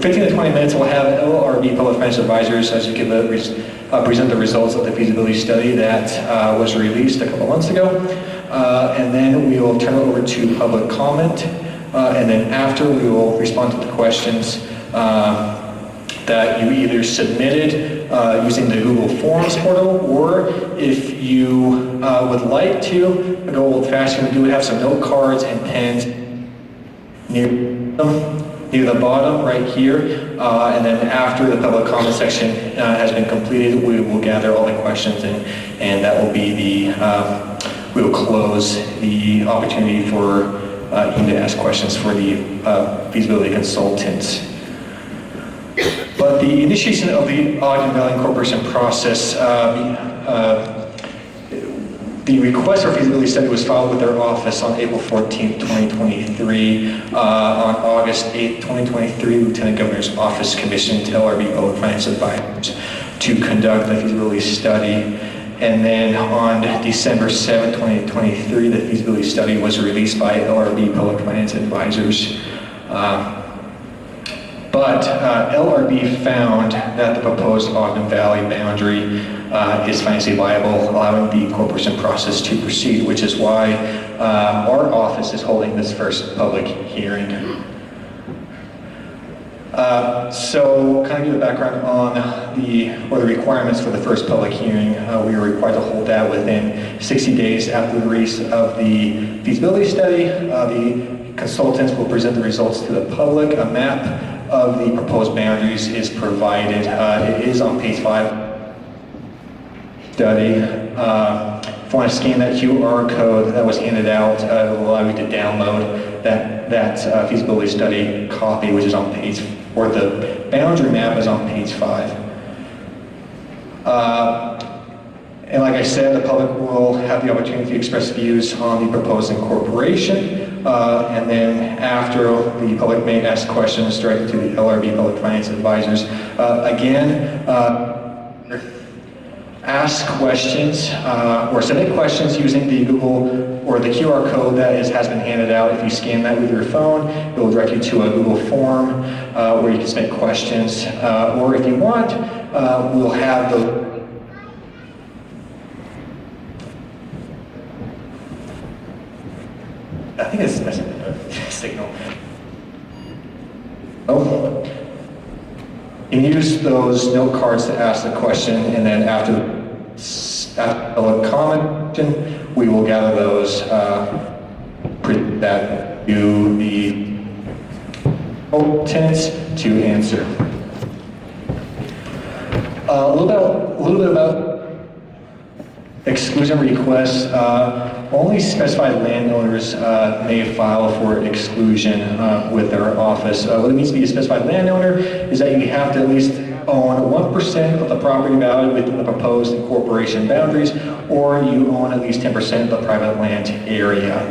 15 to 20 minutes, we'll have LRB Public Finance Advisors as you can present the results of the feasibility study that was released a couple months ago. And then we will turn it over to public comment. And then after, we will respond to the questions that you either submitted using the Google Forms portal, or if you would like to go old-fashioned, we do have some note cards and pens near the bottom right here, and then after the public comment section has been completed, we will gather all the questions, and that will be the, we will close the opportunity for you to ask questions for the feasibility consultants. But the initiation of the Ogden Valley Incorporation process, the request for feasibility study was filed with their office on April 14th, 2023. On August 8th, 2023, Lieutenant Governor's Office commissioned LRB Public Finance Advisors to conduct the feasibility study. And then on December 7th, 2023, the feasibility study was released by LRB Public Finance Advisors. But LRB found that the proposed Ogden Valley boundary is financially viable, allowing the incorporation process to proceed, which is why our office is holding this first public hearing. So kind of give a background on the requirements for the first public hearing. We are required to hold that within 60 days after the release of the feasibility study. The consultants will present the results to the public. A map of the proposed boundaries is provided. It is on page 5. Study. If you want to scan that QR code that was handed out, it will allow you to download that feasibility study copy, which is on page, or the boundary map is on page 5. And like I said, the public will have the opportunity to express views on the proposed incorporation. And then after, the public may ask questions directly to the LRB Public Finance Advisors. Again, ask questions or submit questions using the Google or the QR code that has been handed out. If you scan that with your phone, it will direct you to a Google form where you can submit questions. Or if you want, we'll have the I think it's messing with the signal. Oh. You can use those note cards to ask the question, and then after the comment, we will gather those that do the consultants to answer. A little bit about exclusion requests. Only specified landowners may file for exclusion with their office. What it means to be a specified landowner is that you have to at least own 1% of the property value within the proposed incorporation boundaries, or you own at least 10% of the private land area.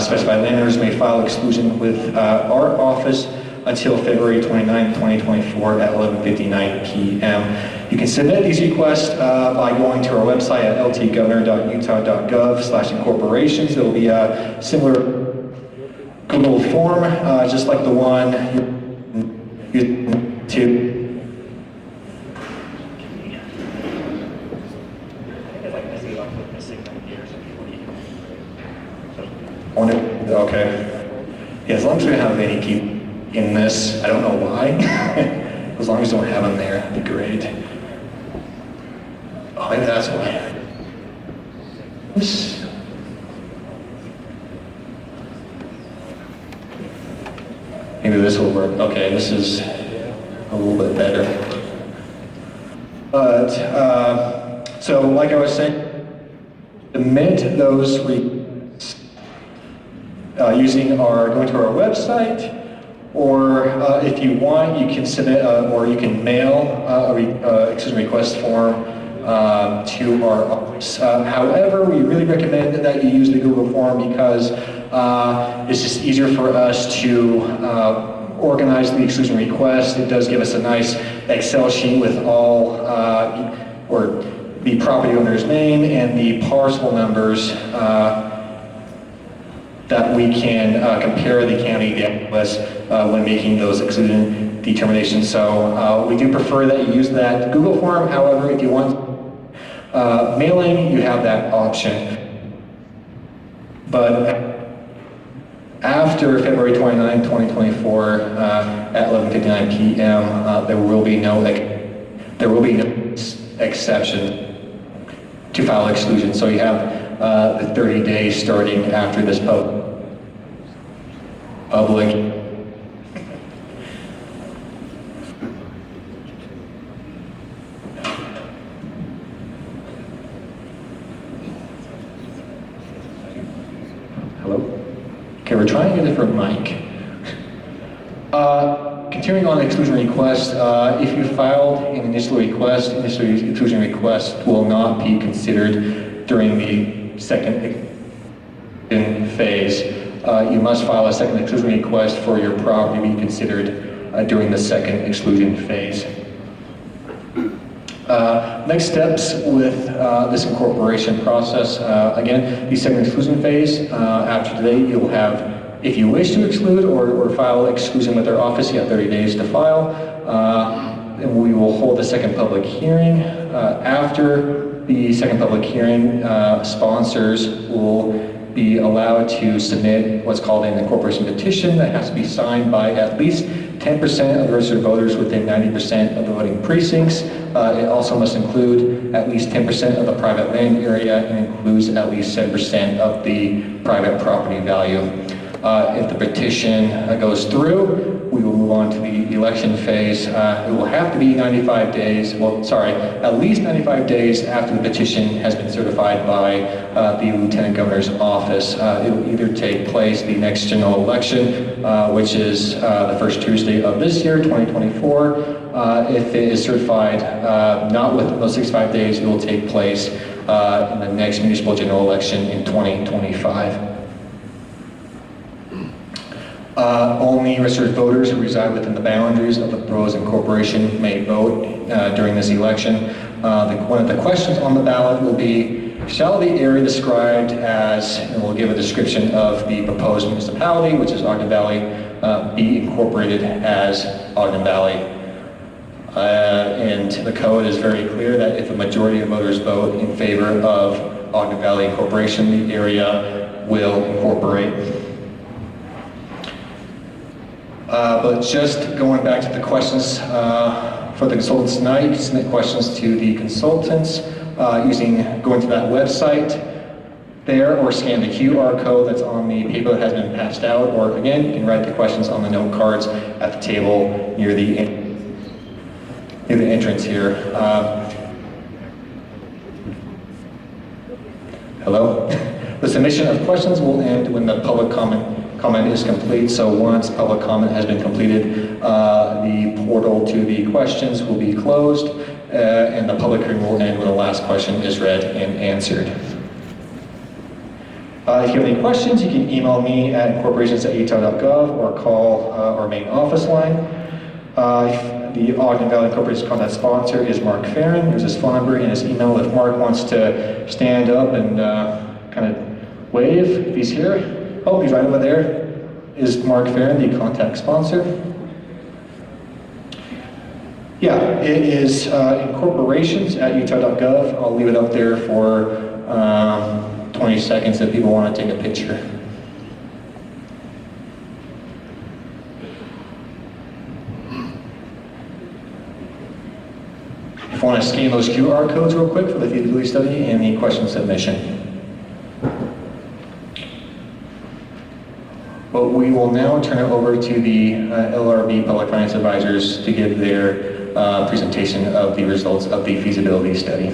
Specified landowners may file exclusion with our office until February 29, 2024 at 11:59 p.m. You can submit these requests by going to our website at ltgovernor.utah.gov/incorporations. There will be a similar Google form, just like the one you Okay. Yeah, as long as we don't have any people in this, I don't know why. As long as we don't have them there, that'd be great. Oh, maybe that's why. Oops. Maybe this will work. Okay, this is a little bit better. But, so like I was saying, submit those going to our website, or if you want, you can submit or you can mail a exclusion request form to our office. However, we really recommend that you use the Google form because it's just easier for us to organize the exclusion request. It does give us a nice Excel sheet with all or the property owner's name and the parcel numbers that we can compare the county data list when making those exclusion determinations. So we do prefer that you use that Google form. However, if you want mailing, you have that option. But after February 29, 2024, at 11:59 p.m., there will be no exception to file exclusion. So you have the 30 days starting after this public. Hello? Okay, we're trying a different mic. Continuing on the exclusion request, if you filed an initial exclusion request will not be considered during the second phase. You must file a second exclusion request for your property to be considered during the second exclusion phase. Next steps with this incorporation process, again, the second exclusion phase, after today you'll have, if you wish to exclude or file exclusion with our office, you have 30 days to file. And we will hold the second public hearing. After the second public hearing, sponsors will be allowed to submit what's called an incorporation petition that has to be signed by at least 10% of the registered voters within 90% of the voting precincts. It also must include at least 10% of the private land area and includes at least 7% of the private property value. If the petition goes through, we will move on to the election phase. It will have to be 95 days, at least 95 days after the petition has been certified by the Lieutenant Governor's office. It will either take place the next general election, which is the first Tuesday of this year, 2024. If it is certified not within those 65 days, it will take place in the next municipal general election in 2025. Only registered voters who reside within the boundaries of the borough's incorporation may vote during this election. One of the questions on the ballot will be, shall the area described as, and we'll give a description of the proposed municipality, which is Ogden Valley, be incorporated as Ogden Valley? And the code is very clear that if a majority of voters vote in favor of Ogden Valley incorporation, the area will incorporate. But just going back to the questions for the consultants tonight, you can submit questions to the consultants going to that website there, or scan the QR code that's on the paper that has been passed out, or again, you can write the questions on the note cards at the table near the entrance here. Hello? The submission of questions will end when the public comment is complete. So once public comment has been completed, the portal to the questions will be closed, and the public hearing will end when the last question is read and answered. If you have any questions, you can email me at incorporations@utah.gov or call our main office line. The Ogden Valley Incorporated contact sponsor is Mark Farron. Here's his phone number and his email. If Mark wants to stand up and kind of wave, if he's here. Oh, he's right over there. Is Mark Farron the contact sponsor? Yeah, it is incorporations@utah.gov. I'll leave it up there for 20 seconds if people want to take a picture. If you want to scan those QR codes real quick for the feasibility study and the question submission. But we will now turn it over to the LRB Public Finance Advisors to give their presentation of the results of the feasibility study.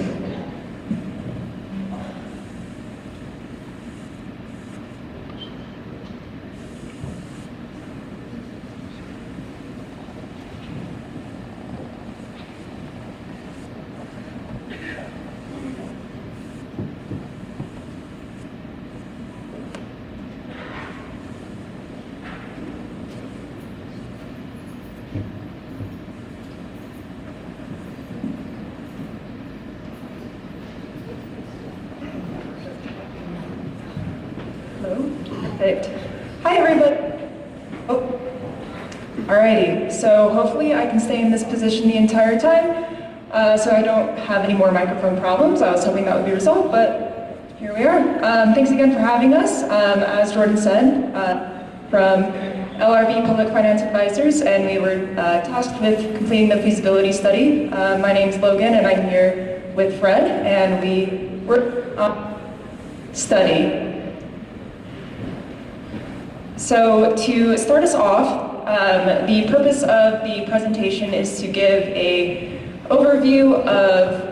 Perfect. Alrighty, so hopefully I can stay in this position the entire time, so I don't have any more microphone problems. I was hoping that would be resolved, but here we are. Thanks again for having us. As Jordan said, from LRB Public Finance Advisors, and we were tasked with completing the feasibility study. My name's Logan, and I'm here with Fred, and we worked on study. So to start us off, the purpose of the presentation is to give an overview of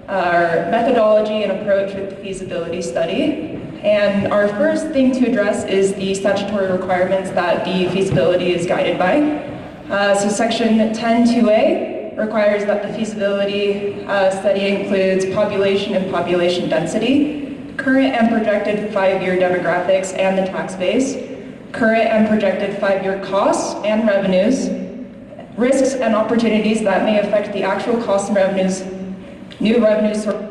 our methodology and approach with the feasibility study. And our first thing to address is the statutory requirements that the feasibility is guided by. So section 10.2a requires that the feasibility study includes population and population density, current and projected 5-year demographics and the tax base, current and projected 5-year costs and revenues, risks and opportunities that may affect the actual costs and revenues, new revenue sources,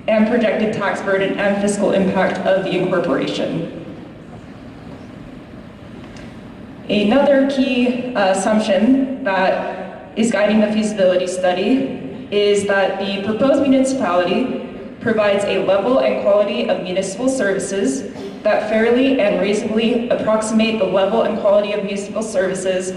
and projected tax burden and fiscal impact of the incorporation. Another key assumption that is guiding the feasibility study is that the proposed municipality provides a level and quality of municipal services that fairly and reasonably approximate the level and quality of municipal services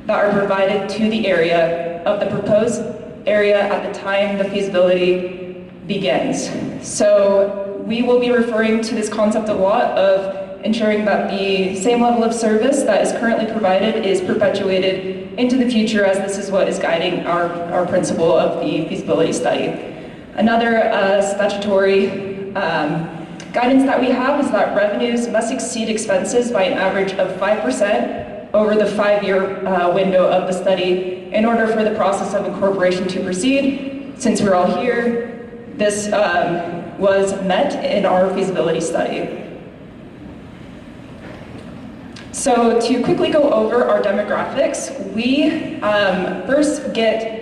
that are provided to the area of the proposed area at the time the feasibility begins. So we will be referring to this concept a lot of ensuring that the same level of service that is currently provided is perpetuated into the future, as this is what is guiding our principle of the feasibility study. Another statutory guidance that we have is that revenues must exceed expenses by an average of 5% over the 5-year window of the study in order for the process of incorporation to proceed. Since we're all here, this was met in our feasibility study. So to quickly go over our demographics, we first get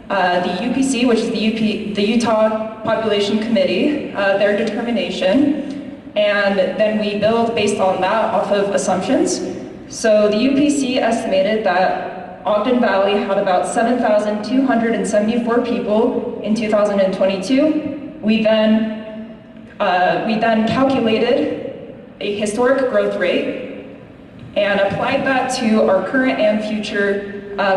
the UPC, which is the Utah Population Committee, their determination, and then we build based on that off of assumptions. So the UPC estimated that Ogden Valley had about 7,274 people in 2022. We then calculated a historic growth rate and applied that to our current and future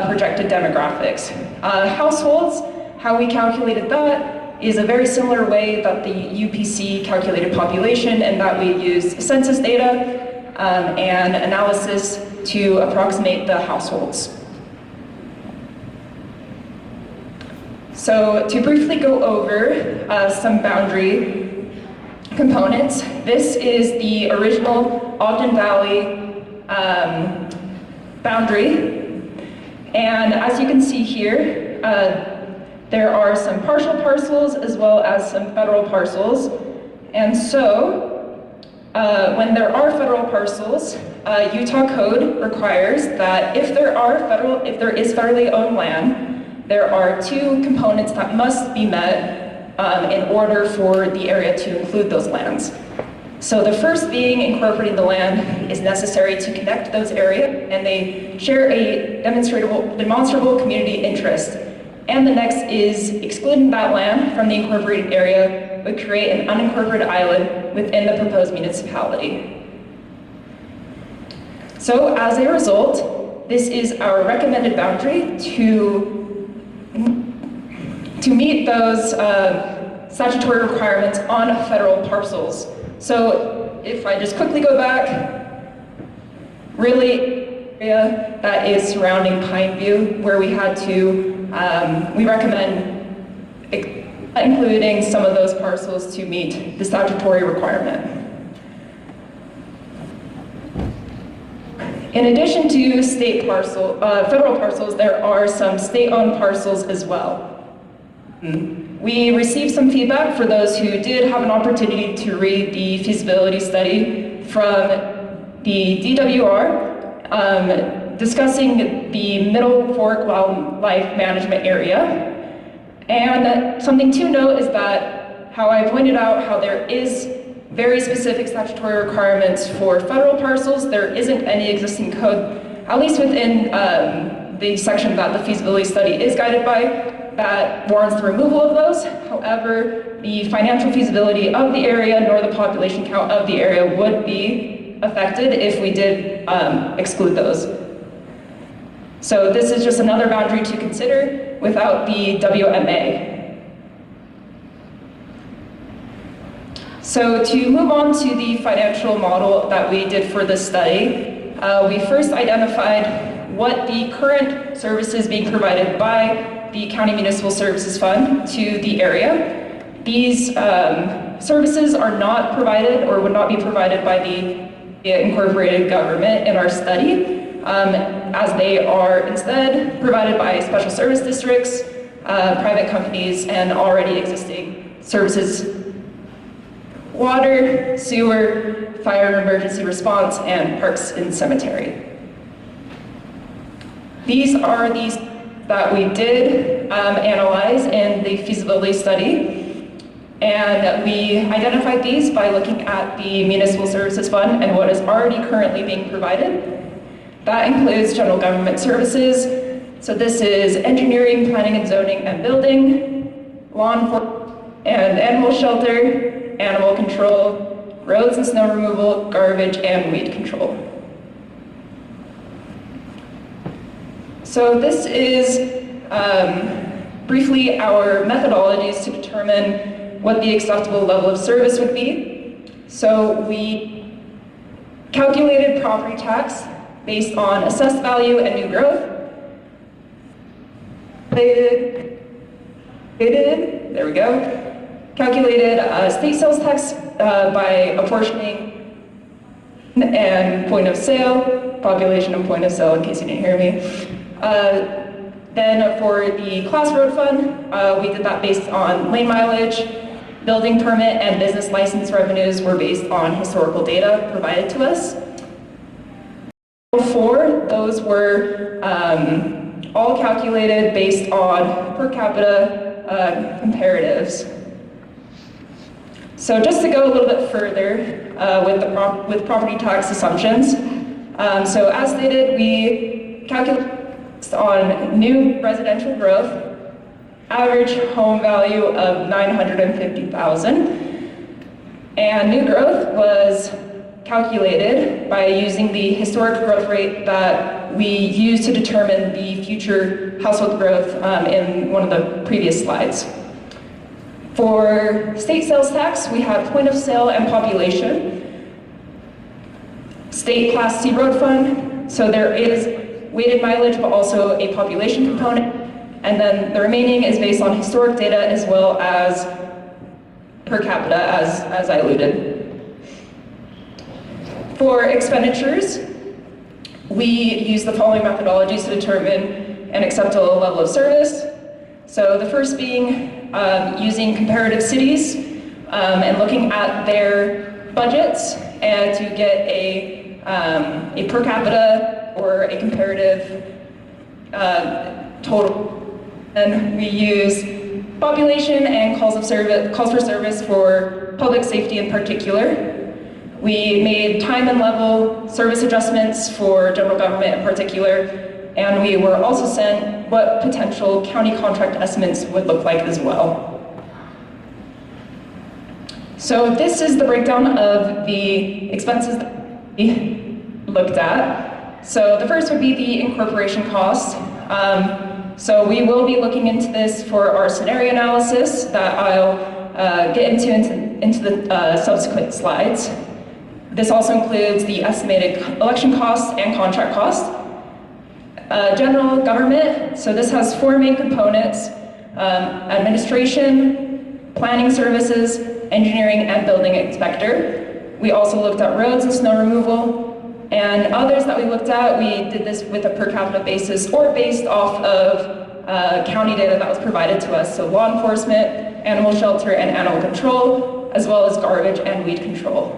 projected demographics. Households, how we calculated that is a very similar way that the UPC calculated population, and that we used census data and analysis to approximate the households. So to briefly go over some boundary components, this is the original Ogden Valley boundary. And as you can see here, there are some partial parcels as well as some federal parcels. And so, when there are federal parcels, Utah code requires that if there is federally owned land, there are 2 components that must be met in order for the area to include those lands. So the first being incorporating the land is necessary to connect those areas, and they share a demonstrable community interest. And the next is excluding that land from the incorporated area would create an unincorporated island within the proposed municipality. So as a result, this is our recommended boundary to meet those statutory requirements on federal parcels. So if I just quickly go back, really area that is surrounding Pineview, where we had to, we recommend including some of those parcels to meet the statutory requirement. In addition to federal parcels, there are some state-owned parcels as well. We received some feedback for those who did have an opportunity to read the feasibility study from the DWR discussing the Middle Fork Wildlife Management Area. And something to note is that how I pointed out how there is very specific statutory requirements for federal parcels. There isn't any existing code at least within the section that the feasibility study is guided by, that warrants the removal of those. However, the financial feasibility of the area nor the population count of the area would be affected if we did exclude those. So this is just another boundary to consider without the WMA. So to move on to the financial model that we did for this study, we first identified what the current services being provided by the County Municipal Services Fund to the area. These services are not provided or would not be provided by the incorporated government in our study, as they are instead provided by special service districts, private companies, and already existing services: water, sewer, fire and emergency response, and parks and cemetery. These are these that we did analyze in the feasibility study, and we identified these by looking at the Municipal Services Fund and what is already currently being provided. That includes general government services, so this is engineering, planning and zoning and building, law enforcement and animal shelter, animal control, roads and snow removal, garbage and weed control. So this is briefly our methodologies to determine what the acceptable level of service would be. So we calculated property tax based on assessed value and new growth. There we go. Calculated state sales tax by apportioning and point of sale, population and point of sale, in case you didn't hear me. Then for the class road fund, we did that based on lane mileage, building permit, and business license revenues were based on historical data provided to us. Before, those were all calculated based on per capita comparatives. So just to go a little bit further with property tax assumptions. So as stated, we calculated on new residential growth, average home value of $950,000, and new growth was calculated by using the historic growth rate that we used to determine the future household growth in one of the previous slides. For state sales tax, we have point of sale and population. State Class C road fund, so there is weighted mileage, but also a population component. And then the remaining is based on historic data as well as per capita, as I alluded. For expenditures, we use the following methodologies to determine an acceptable level of service. So the first being using comparative cities and looking at their budgets and to get a per capita or a comparative total. And we use population and calls for service for public safety in particular. We made time and level service adjustments for general government in particular, and we were also sent what potential county contract estimates would look like as well. So this is the breakdown of the expenses that we looked at. So the first would be the incorporation cost. So we will be looking into this for our scenario analysis that I'll get into the subsequent slides. This also includes the estimated election costs and contract costs. General government, so this has four main components: administration, planning services, engineering, and building inspector. We also looked at roads and snow removal. And others that we looked at, we did this with a per capita basis or based off of county data that was provided to us. So law enforcement, animal shelter, and animal control, as well as garbage and weed control.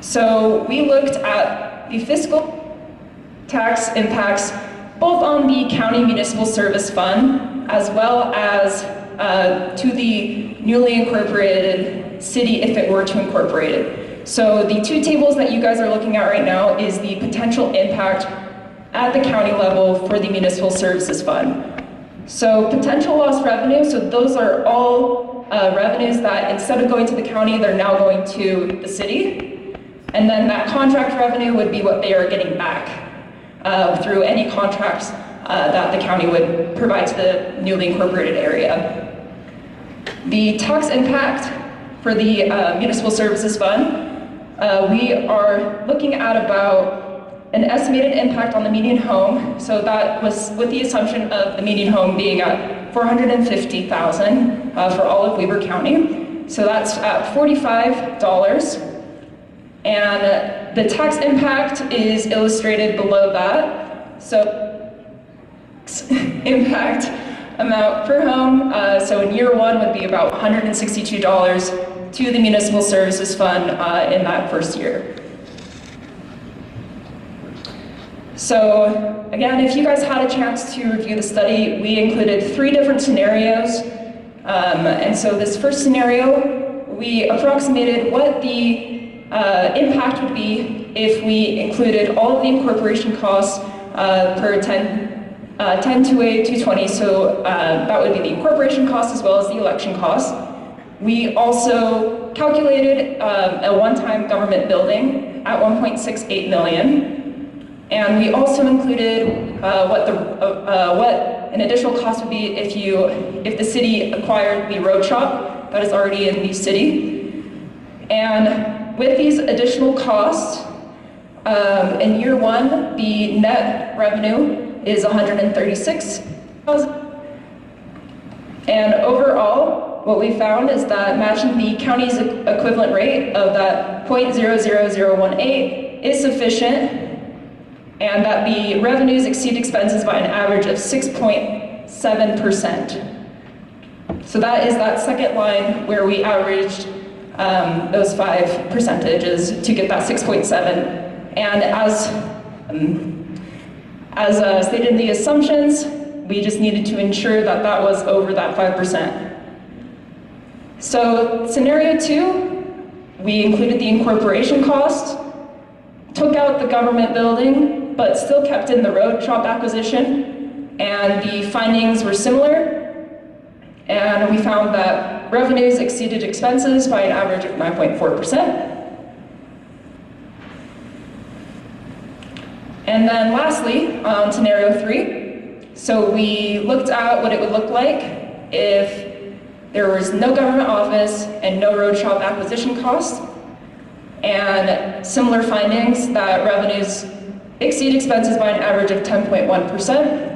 So we looked at the fiscal tax impacts both on the County Municipal Service Fund as well as to the newly incorporated city if it were to incorporate it. So the two tables that you guys are looking at right now is the potential impact at the county level for the Municipal Services Fund. So potential lost revenue, so those are all revenues that instead of going to the county, they're now going to the city. And then that contract revenue would be what they are getting back through any contracts that the county would provide to the newly incorporated area. The tax impact for the Municipal Services Fund, we are looking at about an estimated impact on the median home. So that was with the assumption of the median home being at $450,000 for all of Weber County. So that's at $45. And the tax impact is illustrated below that. So impact amount per home, so in year one would be about $162 to the Municipal Services Fund in that first year. So again, if you guys had a chance to review the study, we included 3 different scenarios. And so this first scenario, we approximated what the impact would be if we included all of the incorporation costs per 10-2A-220, so that would be the incorporation costs as well as the election costs. We also calculated a one-time government building at $1.68 million. And we also included what an additional cost would be if the city acquired the road shop that is already in the city. And with these additional costs, in year one, the net revenue is $136,000. And overall, what we found is that matching the county's equivalent rate of that 0.00018 is sufficient, and that the revenues exceed expenses by an average of 6.7%. So that is that second line where we averaged those 5 percentages to get that 6.7. And as stated in the assumptions, we just needed to ensure that that was over that 5%. So scenario 2, we included the incorporation cost, took out the government building, but still kept in the road shop acquisition, and the findings were similar, and we found that revenues exceeded expenses by an average of 9.4%. And then lastly, on scenario 3, so we looked at what it would look like if there was no government office and no road shop acquisition costs, and similar findings that revenues exceed expenses by an average of 10.1%.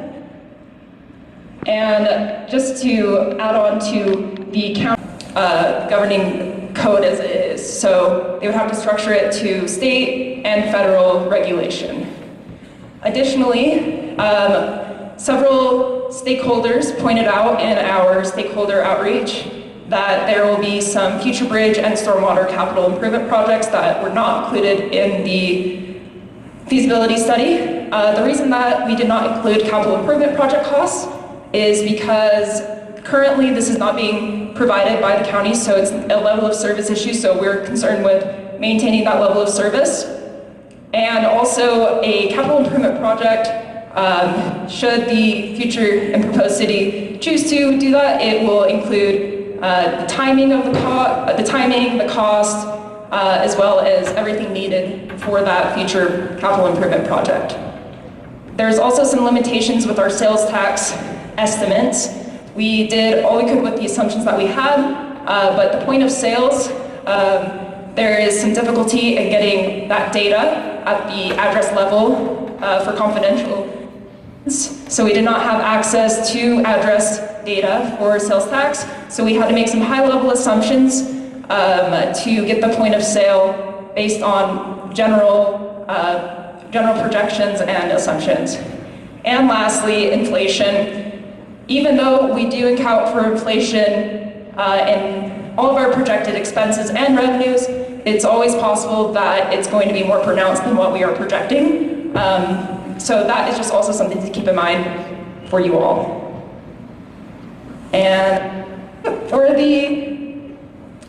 And just to add on to the county governing code as it is, so they would have to structure it to state and federal regulation. Additionally, several stakeholders pointed out in our stakeholder outreach that there will be some future bridge and stormwater capital improvement projects that were not included in the feasibility study. The reason that we did not include capital improvement project costs is because currently this is not being provided by the county, so it's a level of service issue, so we're concerned with maintaining that level of service. And also a capital improvement project, should the future and proposed city choose to do that, it will include the timing of the cost, as well as everything needed for that future capital improvement project. There's also some limitations with our sales tax estimates. We did all we could with the assumptions that we had, but the point of sales, there is some difficulty in getting that data at the address level for confidential. So we did not have access to address data for sales tax, so we had to make some high-level assumptions to get the point of sale based on general projections and assumptions. And lastly, inflation. Even though we do account for inflation in all of our projected expenses and revenues, it's always possible that it's going to be more pronounced than what we are projecting. So that is just also something to keep in mind for you all. And for the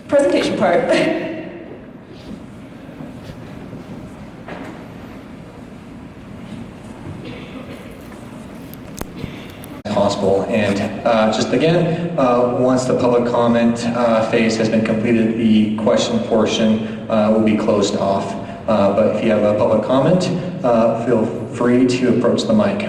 presentation part. possible. And just again, once the public comment phase has been completed, the question portion will be closed off. But if you have a public comment, feel free to approach the mic.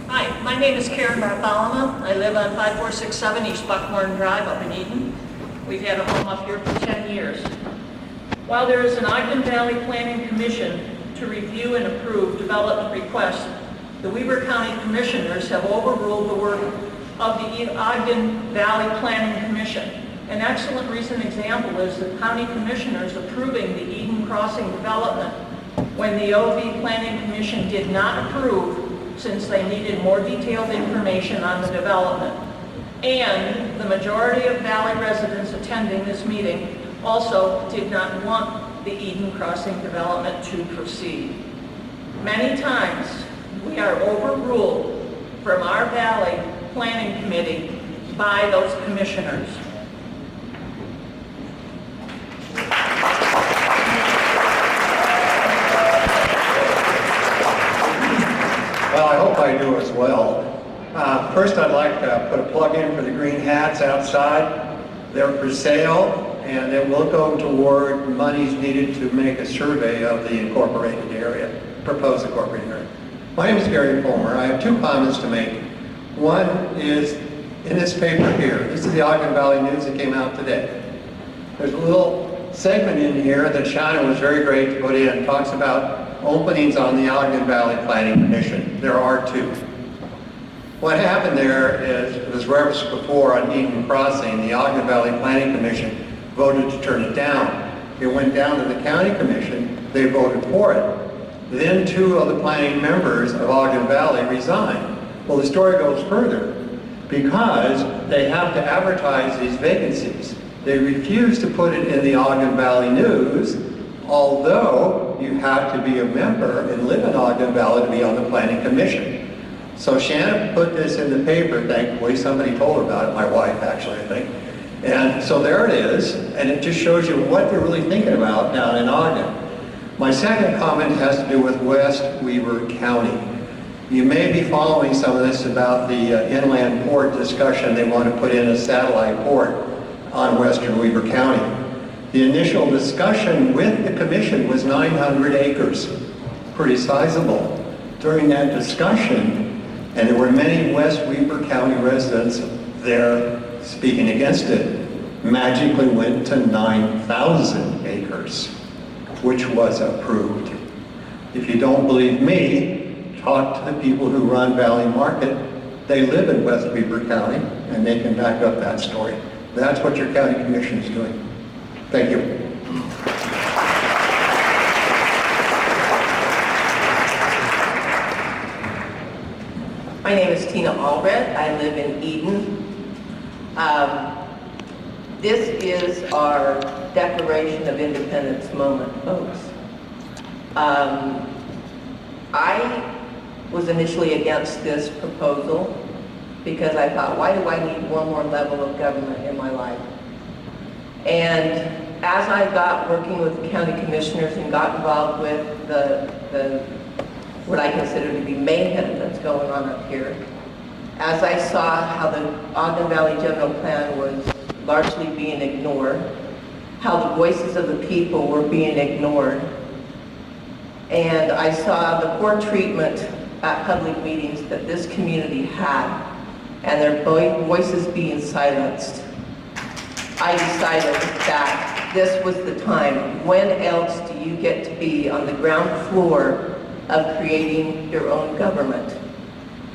Hi, my name is Karen Bartholomew. I live on 5467 East Buckhorn Drive up in Eden. We've had a home up here for 10 years. While there is an Ogden Valley Planning Commission to review and approve development requests, the Weber County Commissioners have overruled the work of the Ogden Valley Planning Commission. An excellent recent example is the County Commissioners approving the Eden Crossing development when the OV Planning Commission did not approve since they needed more detailed information on the development. And the majority of Valley residents attending this meeting also did not want the Eden Crossing development to proceed. Many times, we are overruled from our Valley Planning Committee by those commissioners. Well, I hope I do as well. First, I'd like to put a plug in for the green hats outside. They're for sale, and it will go toward monies needed to make a survey of the incorporated area, proposed incorporated area. My name is Gary Fulmer. I have two comments to make. One is in this paper here. This is the Ogden Valley News that came out today. There's a little segment in here that Shauna was very great to put in. It talks about openings on the Ogden Valley Planning Commission. There are two. What happened there is, it was referenced before on Eden Crossing, the Ogden Valley Planning Commission voted to turn it down. It went down to the County Commission, they voted for it. Then two of the planning members of Ogden Valley resigned. Well, the story goes further because they have to advertise these vacancies. They refuse to put it in the Ogden Valley News, although you have to be a member and live in Ogden Valley to be on the Planning Commission. So Shannon put this in the paper, thankfully. Somebody told her about it, my wife actually, I think. And so there it is, and it just shows you what they're really thinking about down in Ogden. My second comment has to do with West Weber County. You may be following some of this about the inland port discussion. They want to put in a satellite port on western Weber County. The initial discussion with the commission was 900 acres, pretty sizable. During that discussion, and there were many West Weber County residents there speaking against it, magically went to 9,000 acres, which was approved. If you don't believe me, talk to the people who run Valley Market. They live in West Weber County, and they can back up that story. That's what your county commission is doing. Thank you. My name is Tina Albrecht. I live in Eden. This is our Declaration of Independence moment, folks. I was initially against this proposal because I thought, why do I need one more level of government in my life? And as I got working with the county commissioners and got involved with the what I consider to be mayhem that's going on up here, as I saw how the Ogden Valley General Plan was largely being ignored, how the voices of the people were being ignored, and I saw the poor treatment at public meetings that this community had, and their voices being silenced, I decided that this was the time. When else do you get to be on the ground floor of creating your own government?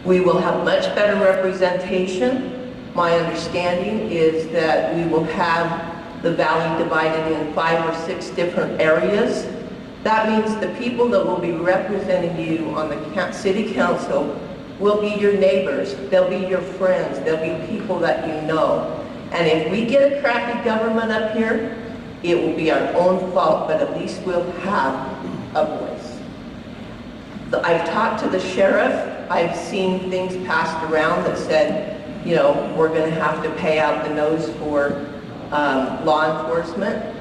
We will have much better representation. My understanding is that we will have the valley divided in 5 or 6 different areas. That means the people that will be representing you on the city council will be your neighbors, they'll be your friends, they'll be people that you know. And if we get a crappy government up here, it will be our own fault, but at least we'll have a voice. I've talked to the sheriff. I've seen things passed around that said, you know, we're going to have to pay out the nose for law enforcement.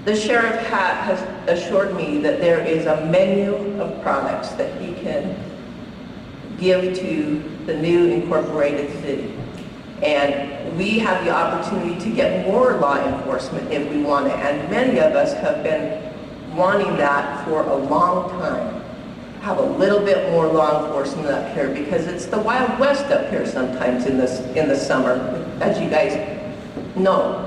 The sheriff has assured me that there is a menu of products that he can give to the new incorporated city. And we have the opportunity to get more law enforcement if we want it. And many of us have been wanting that for a long time. Have a little bit more law enforcement up here because it's the Wild West up here sometimes in the summer, as you guys know.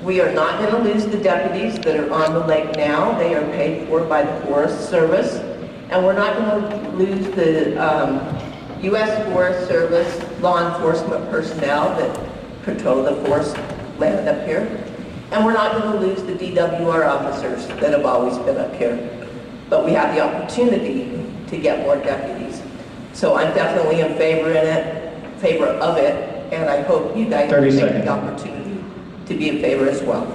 We are not going to lose the deputies that are on the lake now. They are paid for by the Forest Service. And we're not going to lose the U.S. Forest Service law enforcement personnel that patrol the forest land up here. And we're not going to lose the DWR officers that have always been up here. But we have the opportunity to get more deputies. So I'm definitely in favor of it, and I hope you guys 30 take seconds. the opportunity to be in favor as well.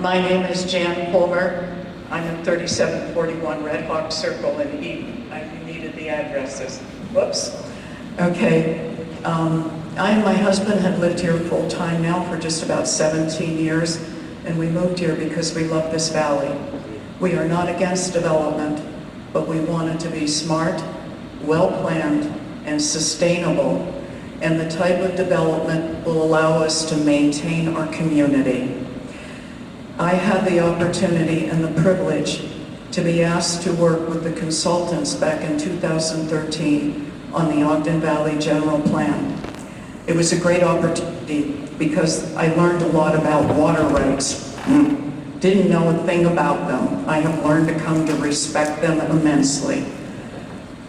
My name is Jan Pulver. I'm at 3741 Red Hawk Circle in Eden. I needed the addresses. Whoops. Okay. I and my husband have lived here full-time now for just about 17 years, and we moved here because we love this valley. We are not against development, but we want it to be smart, well-planned, and sustainable, and the type of development will allow us to maintain our community. I had the opportunity and the privilege to be asked to work with the consultants back in 2013 on the Ogden Valley General Plan. It was a great opportunity because I learned a lot about water rights. Didn't know a thing about them. I have learned to come to respect them immensely.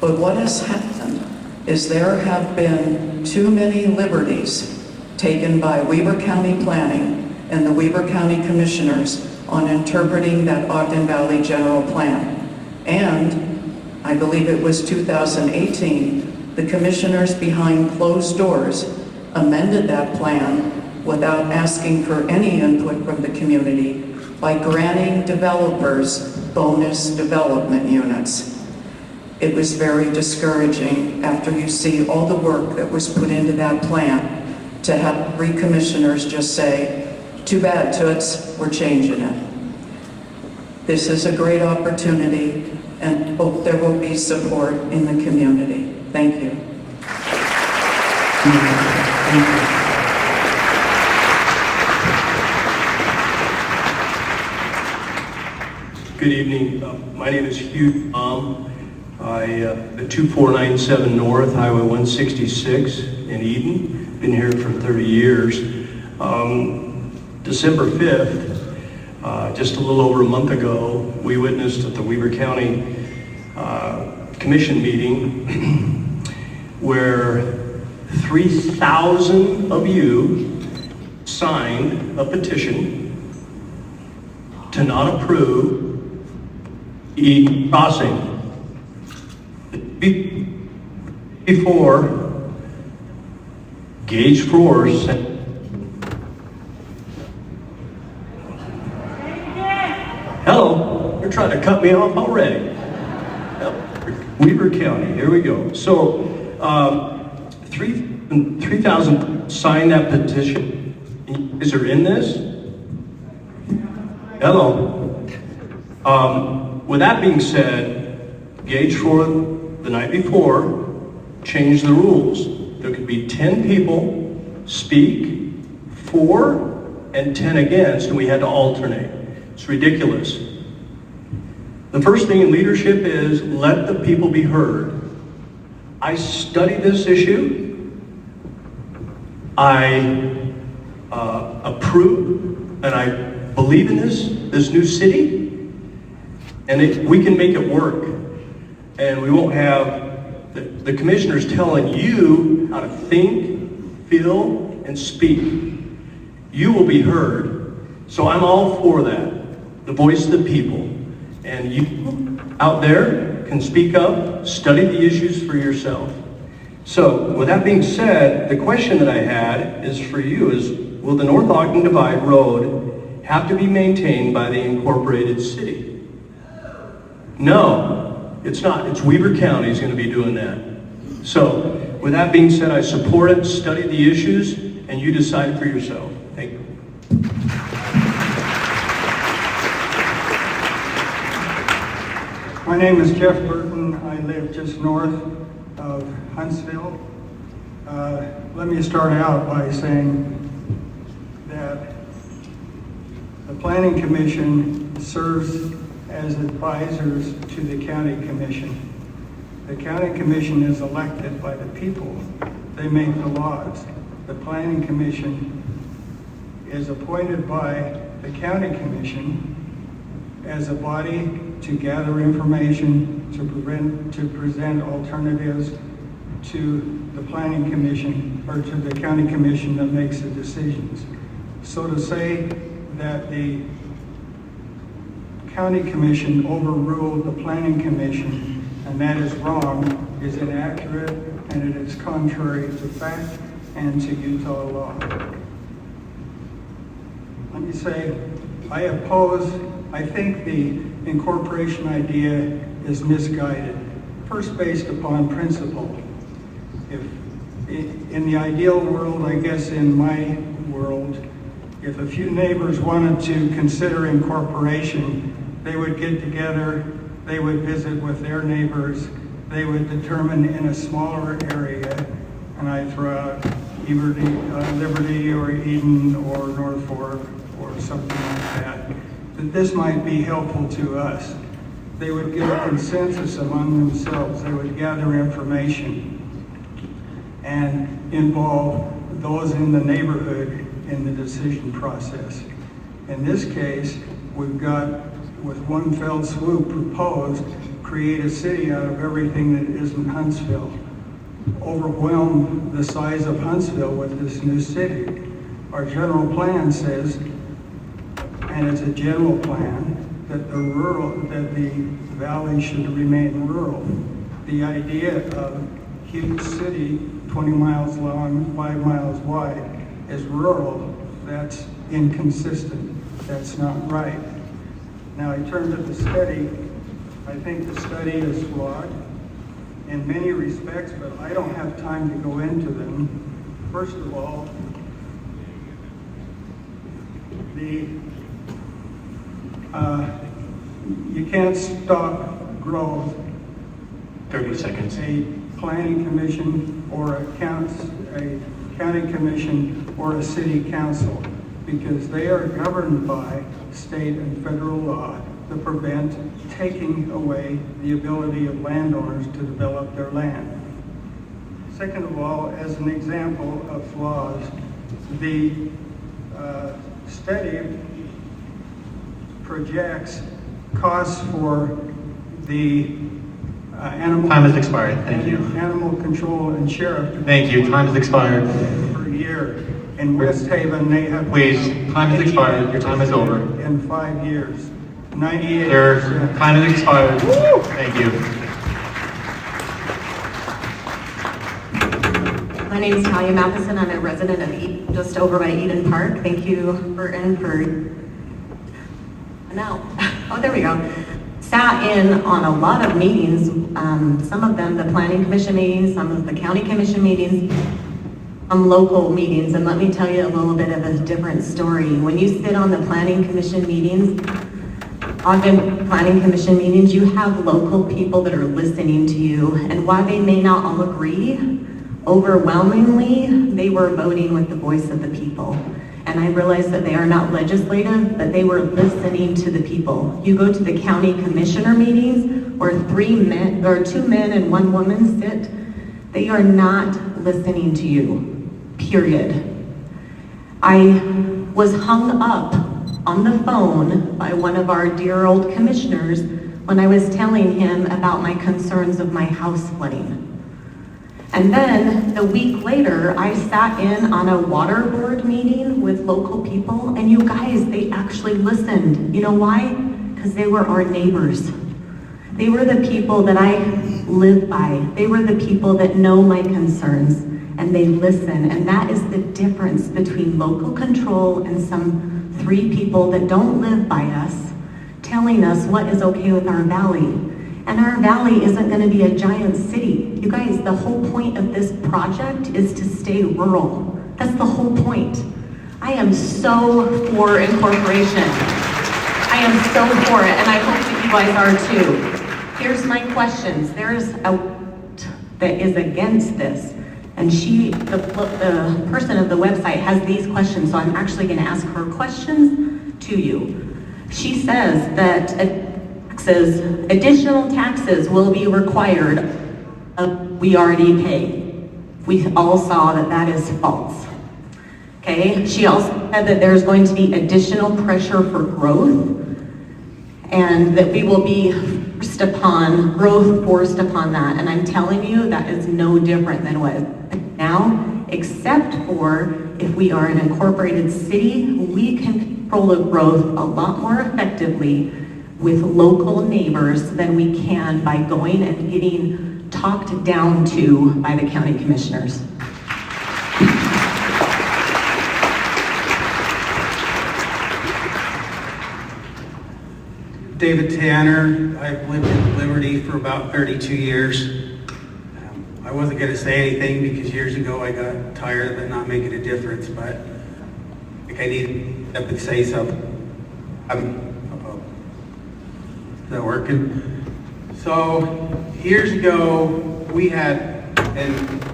But what has happened is there have been too many liberties taken by Weber County Planning and the Weber County Commissioners on interpreting that Ogden Valley General Plan. And I believe it was 2018, the commissioners behind closed doors amended that plan without asking for any input from the community by granting developers bonus development units. It was very discouraging after you see all the work that was put into that plan to have 3 commissioners just say, "Too bad, Toots, we're changing it." This is a great opportunity and hope there will be support in the community. Thank you. Good evening. My name is Hugh Baum. At 2497 North, Highway 166 in Eden. Been here for 30 years. December 5th, just a little over a month ago, we witnessed at the Weber County Commission meeting where 3,000 of you signed a petition to not approve Eden Crossing. Before Gage Force hello, you're trying to cut me off already. Weber County, here we go. So 3,000 signed that petition. Is there in this? Hello. With that being said, Gage Force the night before changed the rules. There could be 10 people speak for and 10 against, and we had to alternate. It's ridiculous. The first thing in leadership is let the people be heard. I studied this issue. I approve and I believe in this new city, and we can make it work. And we won't have the commissioners telling you how to think, feel, and speak. You will be heard. So I'm all for that. The voice of the people. And you out there can speak up, study the issues for yourself. So with that being said, the question that I had is for you is, will the North Ogden Divide Road have to be maintained by the incorporated city? No. It's not. It's Weber County is going to be doing that. So with that being said, I support it, study the issues, and you decide for yourself. Thank you. My name is Jeff Burton. I live just north of Huntsville. Let me start out by saying that the Planning Commission serves as advisors to the County Commission. The County Commission is elected by the people. They make the laws. The Planning Commission is appointed by the County Commission as a body to gather information, to present alternatives to the Planning Commission, or to the County Commission that makes the decisions. So to say that the County Commission overruled the Planning Commission, and that is wrong, is inaccurate, and it is contrary to fact and to Utah law. Let me say, I think the incorporation idea is misguided. First, based upon principle. If in the ideal world, I guess in my world, if a few neighbors wanted to consider incorporation, they would get together, they would visit with their neighbors, they would determine in a smaller area, and I throw out Liberty or Eden or North Fork or something like that this might be helpful to us. They would get a consensus among themselves. They would gather information and involve those in the neighborhood in the decision process. In this case, we've got, with one fell swoop, proposed create a city out of everything that isn't Huntsville. Overwhelm the size of Huntsville with this new city. Our general plan says, and it's a general plan, that the valley should remain rural. The idea of huge city, 20 miles long, 5 miles wide, is rural. That's inconsistent. That's not right. Now, in terms of the study, I think the study is flawed in many respects, but I don't have time to go into them. First of all, you can't stop growth. 30 seconds. A planning commission or a county commission or a city council, because they are governed by state and federal law to prevent taking away the ability of landowners to develop their land. Second of all, as an example of flaws, the study projects costs for the animal... Time has expired, thank you. Animal control and sheriff... Thank you, time has expired. ...per year. In West Haven, they have... Please, time has expired, your time is over. In 5 years. 98%. Your time has expired. Woo! Thank you. My name is Talia Matheson. I'm a resident of just over by Eden Park. Thank you, Burton, for... Now, oh, there we go. Sat in on a lot of meetings, some of them the Planning Commission meetings, some of the County Commission meetings, local meetings, and let me tell you a little bit of a different story. When you sit on the Planning Commission meetings, Ogden Planning Commission meetings, you have local people that are listening to you, and while they may not all agree, overwhelmingly, they were voting with the voice of the people. And I realized that they are not legislative, but they were listening to the people. You go to the county commissioner meetings where 2 men and 1 woman sit, they are not listening to you, period. I was hung up on the phone by one of our dear old commissioners when I was telling him about my concerns of my house flooding. And then the week later, I sat in on a water board meeting with local people, and you guys, they actually listened. You know why? Because they were our neighbors. They were the people that I live by. They were the people that know my concerns, and they listen. And that is the difference between local control and some 3 people that don't live by us telling us what is okay with our valley. And our valley isn't going to be a giant city. You guys, the whole point of this project is to stay rural. That's the whole point. I am so for incorporation. I am so for it, and I hope that you guys are too. Here's my questions. There's a that is against this, and the person of the website has these questions, so I'm actually going to ask her questions to you. She says that additional taxes will be required. We already pay. We all saw that that is false. Okay, she also said that there's going to be additional pressure for growth, and that we will be forced upon that. And I'm telling you, that is no different than what is now, except for if we are an incorporated city, we can control the growth a lot more effectively with local neighbors than we can by going and getting talked down to by the county commissioners. David Tanner. I've lived in Liberty for about 32 years. I wasn't going to say anything because years ago I got tired of it not making a difference, but I think I need to say something. Is that working? So years ago we had, and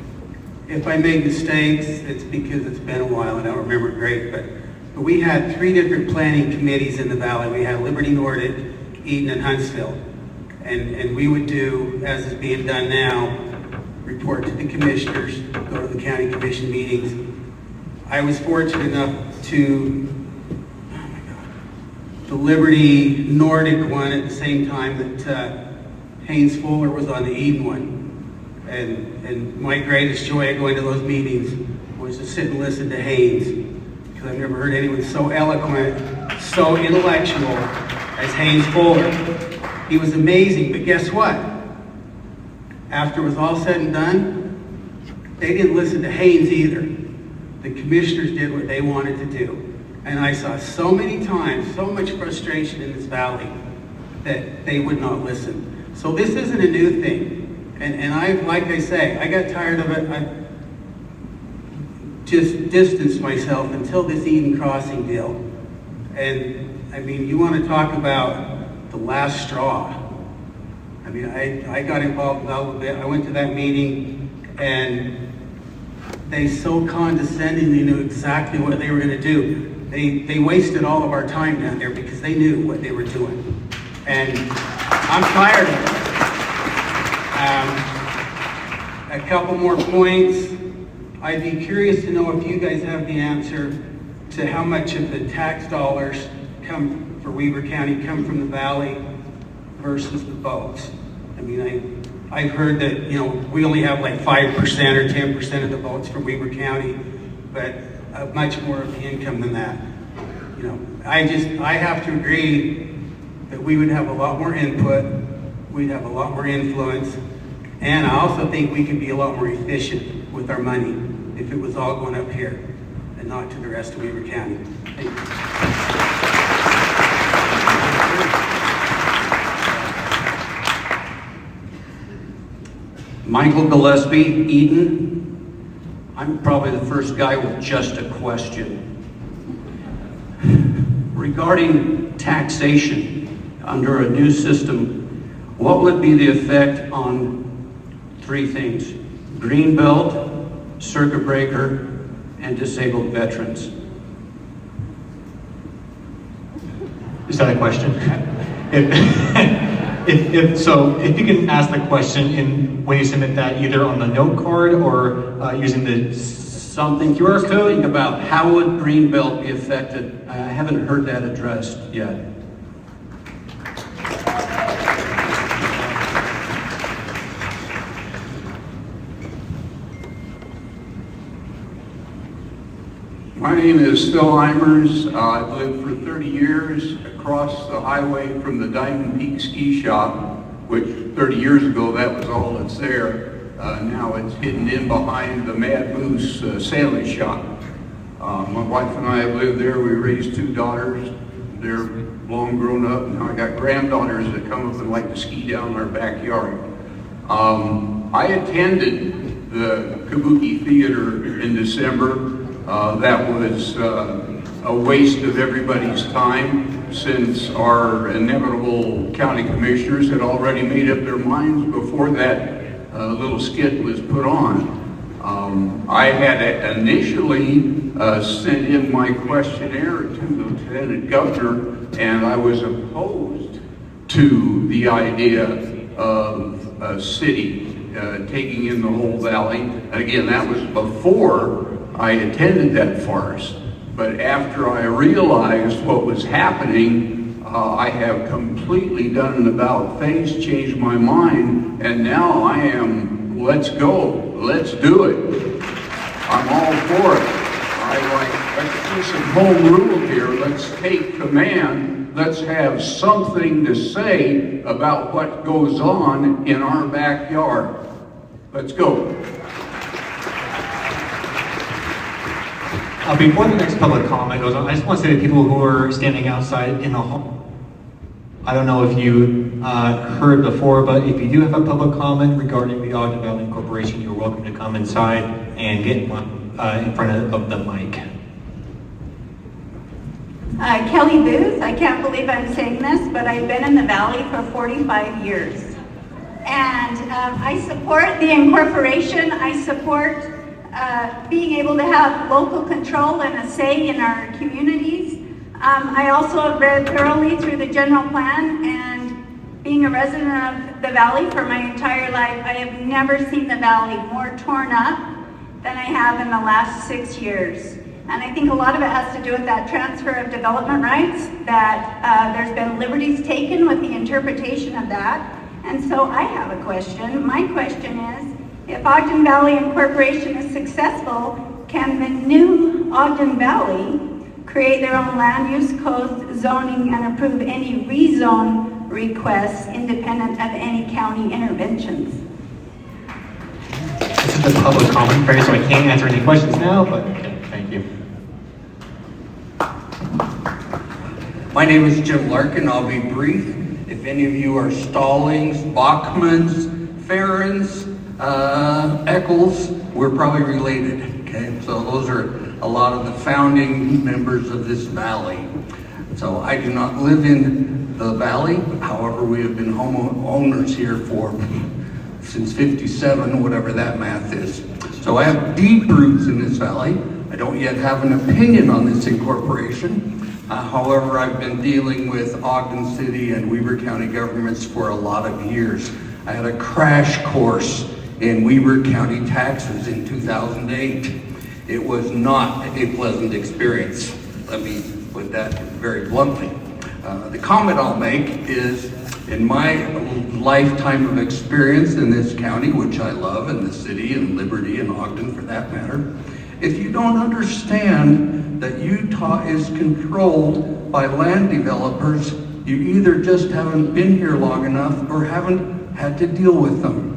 if I made mistakes, it's because it's been a while and I don't remember it great, but we had 3 different planning committees in the valley. We had Liberty Nordic, Eden, and Huntsville. And we would do, as is being done now, report to the commissioners, go to the county commission meetings. I was fortunate enough to, the Liberty Nordic one at the same time that Haynes Fuller was on the Eden one. And my greatest joy at going to those meetings was to sit and listen to Haynes. Because I've never heard anyone so eloquent, so intellectual as Haynes Fuller. He was amazing, but guess what? After it was all said and done, they didn't listen to Haynes either. The commissioners did what they wanted to do. And I saw so many times, so much frustration in this valley that they would not listen. So this isn't a new thing. And like I say, I got tired of it. I just distanced myself until this Eden Crossing deal. And I mean, you want to talk about the last straw. I mean, I got involved a little bit. I went to that meeting and they so condescendingly knew exactly what they were going to do. They wasted all of our time down there because they knew what they were doing. And I'm tired of it. A couple more points. I'd be curious to know if you guys have the answer to how much of the tax dollars come for Weber County come from the valley versus the votes. I mean, I've heard that, you know, we only have like 5% or 10% of the votes from Weber County, but much more of the income than that. You know, I have to agree that we would have a lot more input, we'd have a lot more influence, and I also think we could be a lot more efficient with our money if it was all going up here and not to the rest of Weber County. Thank you. Michael Gillespie, Eden. I'm probably the first guy with just a question. Regarding taxation under a new system, what would be the effect on 3 things? Greenbelt, circuit breaker, and disabled veterans? Is that a question? If you can ask the question when you submit that either on the note card or using the Something you were thinking about, how would Greenbelt be affected? I haven't heard that addressed yet. My name is Phil Eimers. I've lived for 30 years across the highway from the Diamond Peak Ski Shop, which 30 years ago, that was all that's there. Now it's hidden in behind the Mad Moose sailing shop. My wife and I have lived there. We raised 2 daughters. They're long grown up. Now I got granddaughters that come up and like to ski down in our backyard. I attended the Kabuki Theater in December. That was a waste of everybody's time, since our inevitable county commissioners had already made up their minds before that little skit was put on. I had initially sent in my questionnaire to the Lieutenant Governor, and I was opposed to the idea of a city taking in the whole valley. And again, that was before I attended that farce. But after I realized what was happening, I have completely done an about-face, changed my mind, and now I am, let's go, let's do it. I'm all for it. Let's do some home rule here. Let's take command. Let's have something to say about what goes on in our backyard. Let's go. Before the next public comment goes on, I just want to say to people who are standing outside in the hall, I don't know if you heard before, but if you do have a public comment regarding the Ogden Valley Incorporation, you're welcome to come inside and get one in front of the mic. Kelly Booth, I can't believe I'm saying this, but I've been in the Valley for 45 years. And I support the incorporation. I support being able to have local control and a say in our communities. I also have read thoroughly through the general plan, and being a resident of the Valley for my entire life, I have never seen the Valley more torn up than I have in the last 6 years. And I think a lot of it has to do with that transfer of development rights, that there's been liberties taken with the interpretation of that. And so I have a question. My question is, if Ogden Valley Incorporation is successful, can the new Ogden Valley create their own land use codes, zoning, and approve any rezone requests independent of any county interventions? This is the public comment phase, so I can't answer any questions now, but thank you. My name is Jim Larkin. I'll be brief. If any of you are Stallings, Bachmans, Ferens, Eccles, we're probably related, okay? So those are a lot of the founding members of this valley. So I do not live in the valley. However, we have been homeowners here since 57, whatever that math is. So I have deep roots in this valley. I don't yet have an opinion on this incorporation. However, I've been dealing with Ogden City and Weber County governments for a lot of years. I had a crash course in Weber County taxes in 2008. It was not a pleasant experience. Let me put that very bluntly. The comment I'll make is, in my lifetime of experience in this county, which I love, and the city and Liberty and Ogden for that matter, if you don't understand that Utah is controlled by land developers, you either just haven't been here long enough or haven't had to deal with them.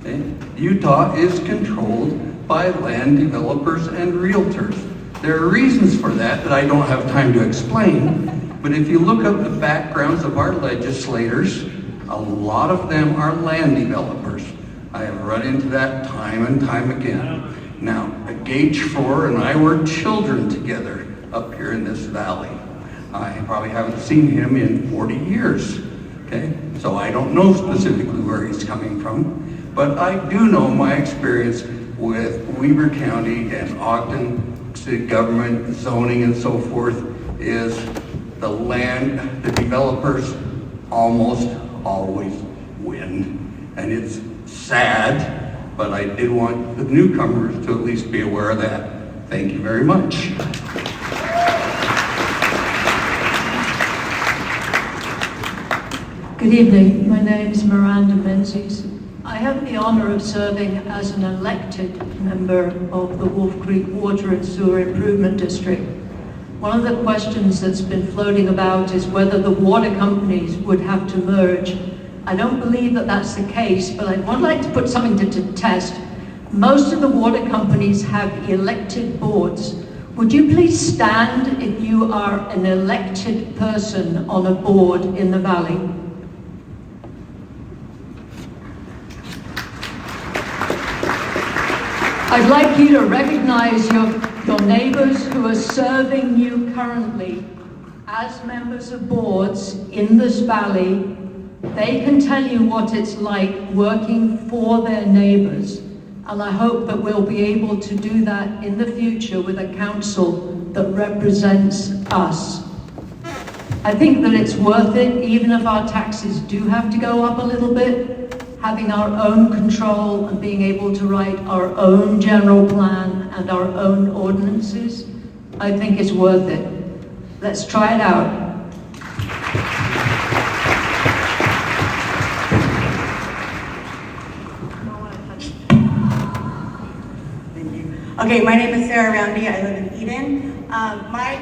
Okay? Utah is controlled by land developers and realtors. There are reasons for that I don't have time to explain, but if you look up the backgrounds of our legislators, a lot of them are land developers. I have run into that time and time again. Now, Gage Four and I were children together up here in this valley. I probably haven't seen him in 40 years, okay? So I don't know specifically where he's coming from, but I do know my experience with Weber County and Ogden city government, zoning and so forth, is the developers almost always win. And it's sad, but I did want the newcomers to at least be aware of that. Thank you very much. Good evening. My name is Miranda Menzies. I have the honor of serving as an elected member of the Wolf Creek Water and Sewer Improvement District. One of the questions that's been floating about is whether the water companies would have to merge. I don't believe that that's the case, but I would like to put something to test. Most of the water companies have elected boards, Would you please stand if you are an elected person on a board in the Valley? I'd like you to recognize your neighbors who are serving you currently as members of boards in this valley. They can tell you what it's like working for their neighbors. And I hope that we'll be able to do that in the future with a council that represents us. I think that it's worth it, even if our taxes do have to go up a little bit. Having our own control and being able to write our own general plan and our own ordinances, I think it's worth it. Let's try it out. Okay, my name is Sarah Roundy. I live in Eden. My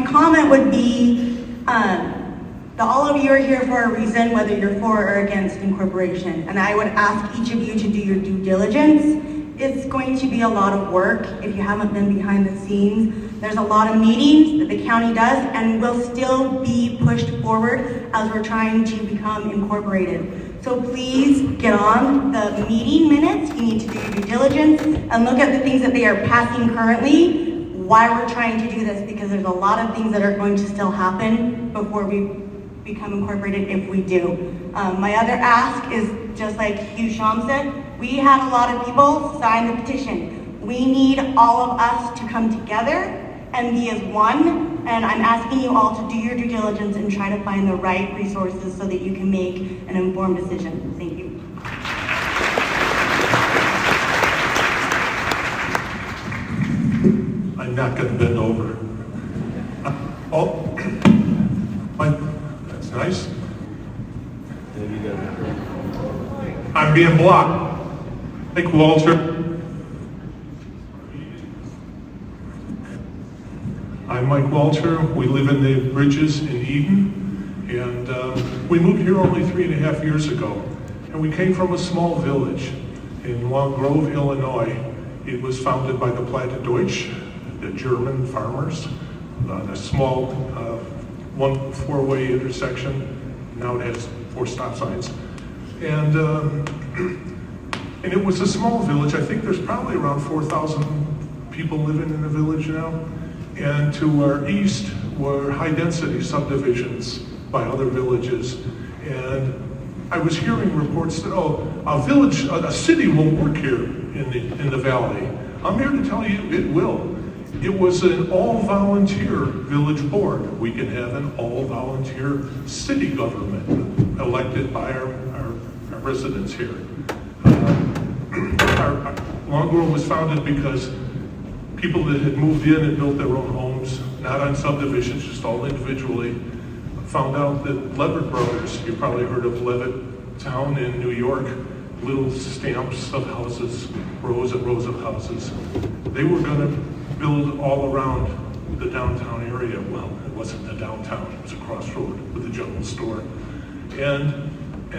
comment would be that all of you are here for a reason, whether you're for or against incorporation. And I would ask each of you to do your due diligence. It's going to be a lot of work if you haven't been behind the scenes. There's a lot of meetings that the county does and will still be pushed forward as we're trying to become incorporated. So please get on the meeting minutes. You need to do your due diligence and look at the things that they are passing currently, why we're trying to do this, because there's a lot of things that are going to still happen before we become incorporated if we do. My other ask is, just like Hugh Sham said, we had a lot of people sign the petition. We need all of us to come together and be as one, and I'm asking you all to do your due diligence and try to find the right resources so that you can make an informed decision. Thank you. I'm not going to bend over. That's nice. I'm being blocked. Thank you, Walter. I'm Mike Walter. We live in the Bridges in Eden, and we moved here only 3.5 years ago. And we came from a small village in Long Grove, Illinois. It was founded by the Platte Deutsch, the German farmers, on a small four-way intersection. Now it has 4 stop signs. And it was a small village. I think there's probably around 4,000 people living in the village now. And to our east were high-density subdivisions by other villages. And I was hearing reports that, a city won't work here in the valley. I'm here to tell you it will. It was an all-volunteer village board. We can have an all-volunteer city government elected by our residents here. Long Grove was founded because people that had moved in and built their own homes, not on subdivisions, just all individually, found out that Levitt Brothers, you probably heard of Levitt Town in New York, little stamps of houses, rows and rows of houses. They were going to build all around the downtown area. Well, it wasn't the downtown, it was a crossroad with a general store. And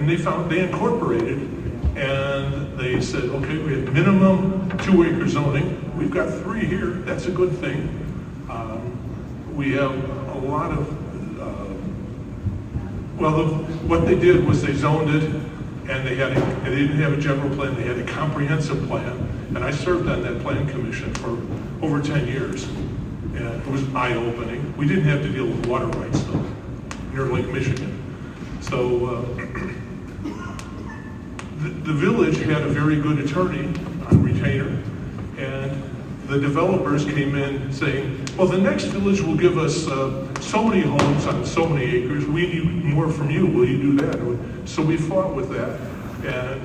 they incorporated, and they said, okay, we have minimum 2-acre zoning. We've got 3 here, that's a good thing. We have a lot of, what they did was they zoned it, and they didn't have a general plan, they had a comprehensive plan. And I served on that plan commission for over 10 years. And it was eye-opening. We didn't have to deal with water rights though, near Lake Michigan. So the village had a very good attorney on retainer, and the developers came in saying, well, the next village will give us so many homes on so many acres. We need more from you. Will you do that? So we fought with that, and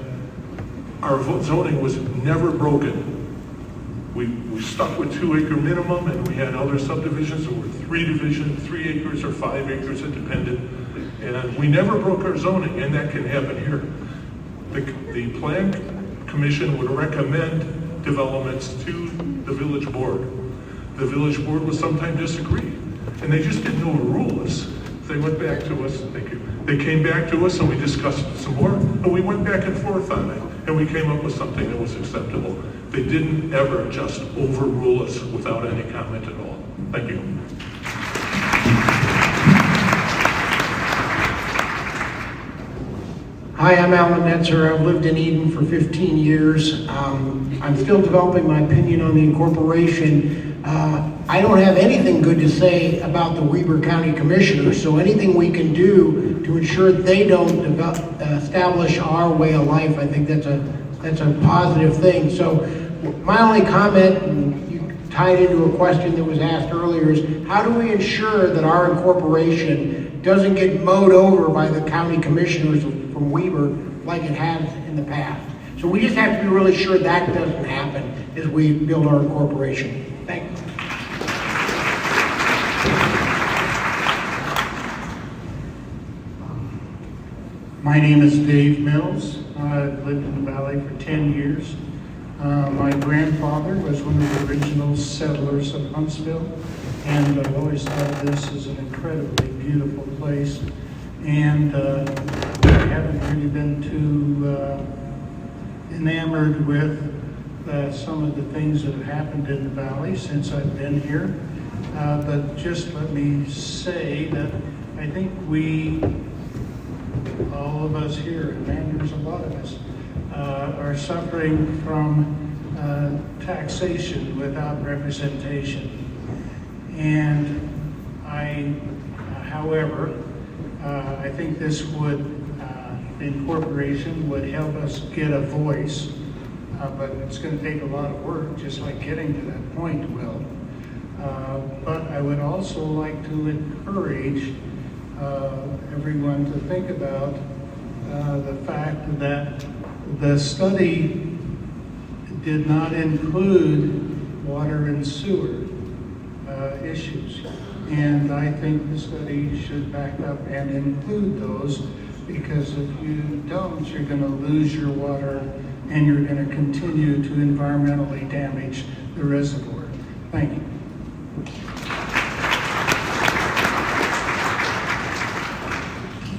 our zoning was never broken. We stuck with 2-acre minimum, and we had other subdivisions that were 3 acres or 5 acres, it depended. And we never broke our zoning, and that can happen here. The Plan Commission would recommend developments to the village board. The village board would sometimes disagree, and they just didn't know what a rule is. They went back to us, thank you. They came back to us and we discussed it some more, and we went back and forth on it, and we came up with something that was acceptable. They didn't ever just overrule us without any comment at all. Thank you. Hi, I'm Alan Netzer. I've lived in Eden for 15 years. I'm still developing my opinion on the incorporation. I don't have anything good to say about the Weber County Commissioners, so anything we can do to ensure they don't establish our way of life, I think that's a positive thing. So my only comment, and you tied into a question that was asked earlier, is how do we ensure that our incorporation doesn't get mowed over by the county commissioners from Weber like it has in the past? So we just have to be really sure that doesn't happen as we build our incorporation. Thank you. My name is Dave Mills. I've lived in the valley for 10 years. My grandfather was one of the original settlers of Huntsville, and I've always thought this is an incredibly beautiful place. And I haven't really been too enamored with some of the things that have happened in the valley since I've been here. But just let me say that I think we, all of us here, and there's a lot of us, are suffering from taxation without representation. And however, I think this would, the incorporation would help us get a voice, but it's going to take a lot of work, just like getting to that point will. But I would also like to encourage everyone to think about the fact that the study did not include water and sewer issues. And I think the study should back up and include those, because if you don't, you're going to lose your water and you're going to continue to environmentally damage the reservoir. Thank you.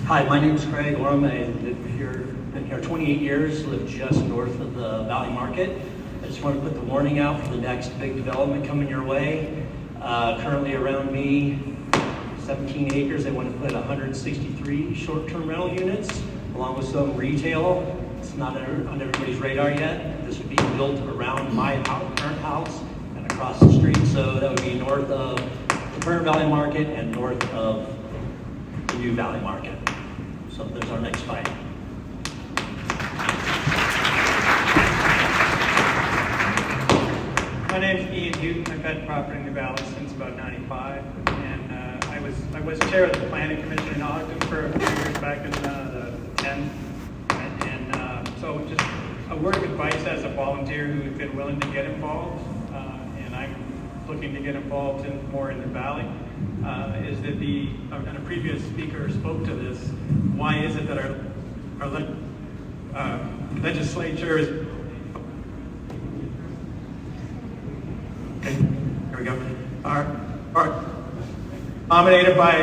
Hi, my name is Craig Orm. I been here 28 years, live just north of the Valley Market. I just want to put the warning out for the next big development coming your way. Currently around me, 17 acres, they want to put 163 short-term rental units, along with some retail. It's not on everybody's radar yet. This would be built around my current house and across the street, so that would be north of the current Valley Market and north of the new Valley Market. So there's our next fight. My name's Ian Houghton. I've had property in the valley since about '95, and I was chair of the Planning Commission in Ogden for a few years back in the 10s. And so just a word of advice as a volunteer who has been willing to get involved, and I'm looking to get involved more in the valley, is that and a previous speaker spoke to this. Why is it that our legislature is are dominated by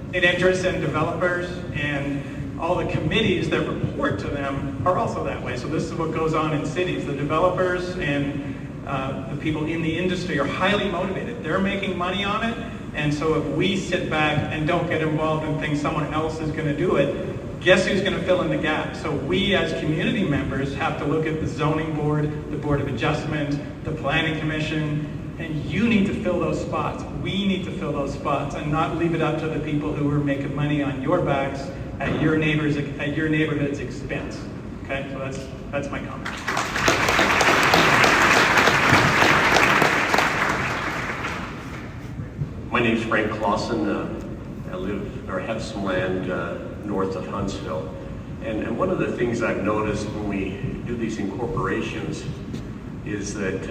state interests and developers, and all the committees that report to them are also that way. So this is what goes on in cities. The developers and the people in the industry are highly motivated. They're making money on it, and so if we sit back and don't get involved and think someone else is going to do it, guess who's going to fill in the gap? So we as community members have to look at the zoning board, the Board of Adjustment, the Planning Commission, and you need to fill those spots. We need to fill those spots and not leave it up to the people who are making money on your backs at your neighborhood's expense. Okay, so that's my comment. My name's Frank Clausen. I live or have some land north of Huntsville. And one of the things I've noticed when we do these incorporations is that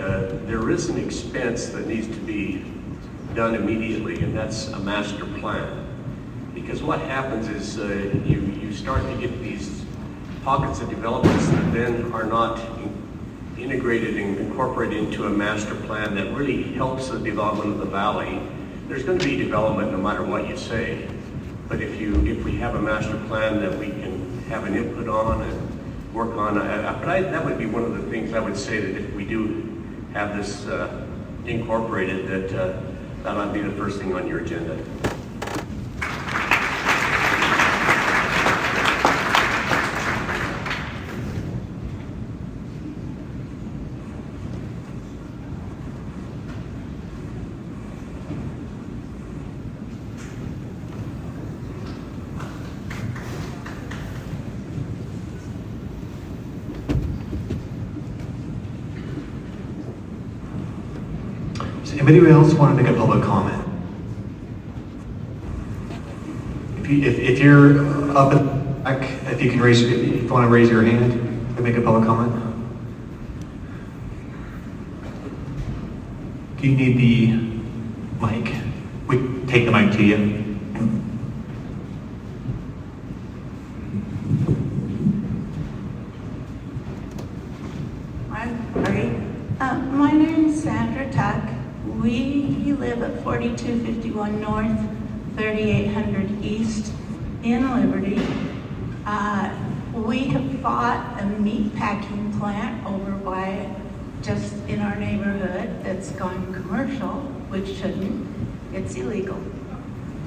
there is an expense that needs to be done immediately, and that's a master plan. Because what happens is you start to get these pockets of developments that then are not integrated and incorporated into a master plan that really helps the development of the valley. There's going to be development no matter what you say. But if we have a master plan that we can have an input on and work on, that would be one of the things I would say, that if we do have this incorporated, that might be the first thing on your agenda. Does anybody else want to make a public comment? If you're up at the back, if you want to raise your hand and make a public comment. Do you need the mic? We take the mic to you. My name's Sandra Tuck. We live at 4251 North, 3800 East in Liberty. We have bought a meat packing plant over by just in our neighborhood that's gone commercial, which shouldn't. It's illegal.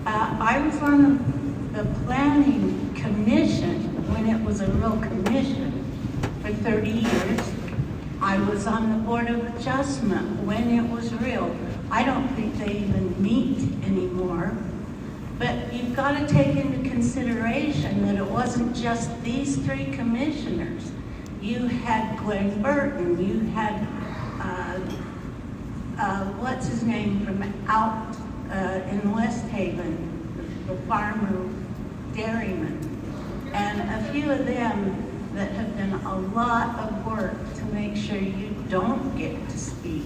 I was on the planning commission when it was a real commission for 30 years. I was on the Board of Adjustment when it was real. I don't think they even meet anymore. But you've got to take into consideration that it wasn't just these three commissioners. You had Glenn Burton, you had, what's his name from out in West Haven, the farmer dairyman, and a few of them that have done a lot of work to make sure you don't get to speak.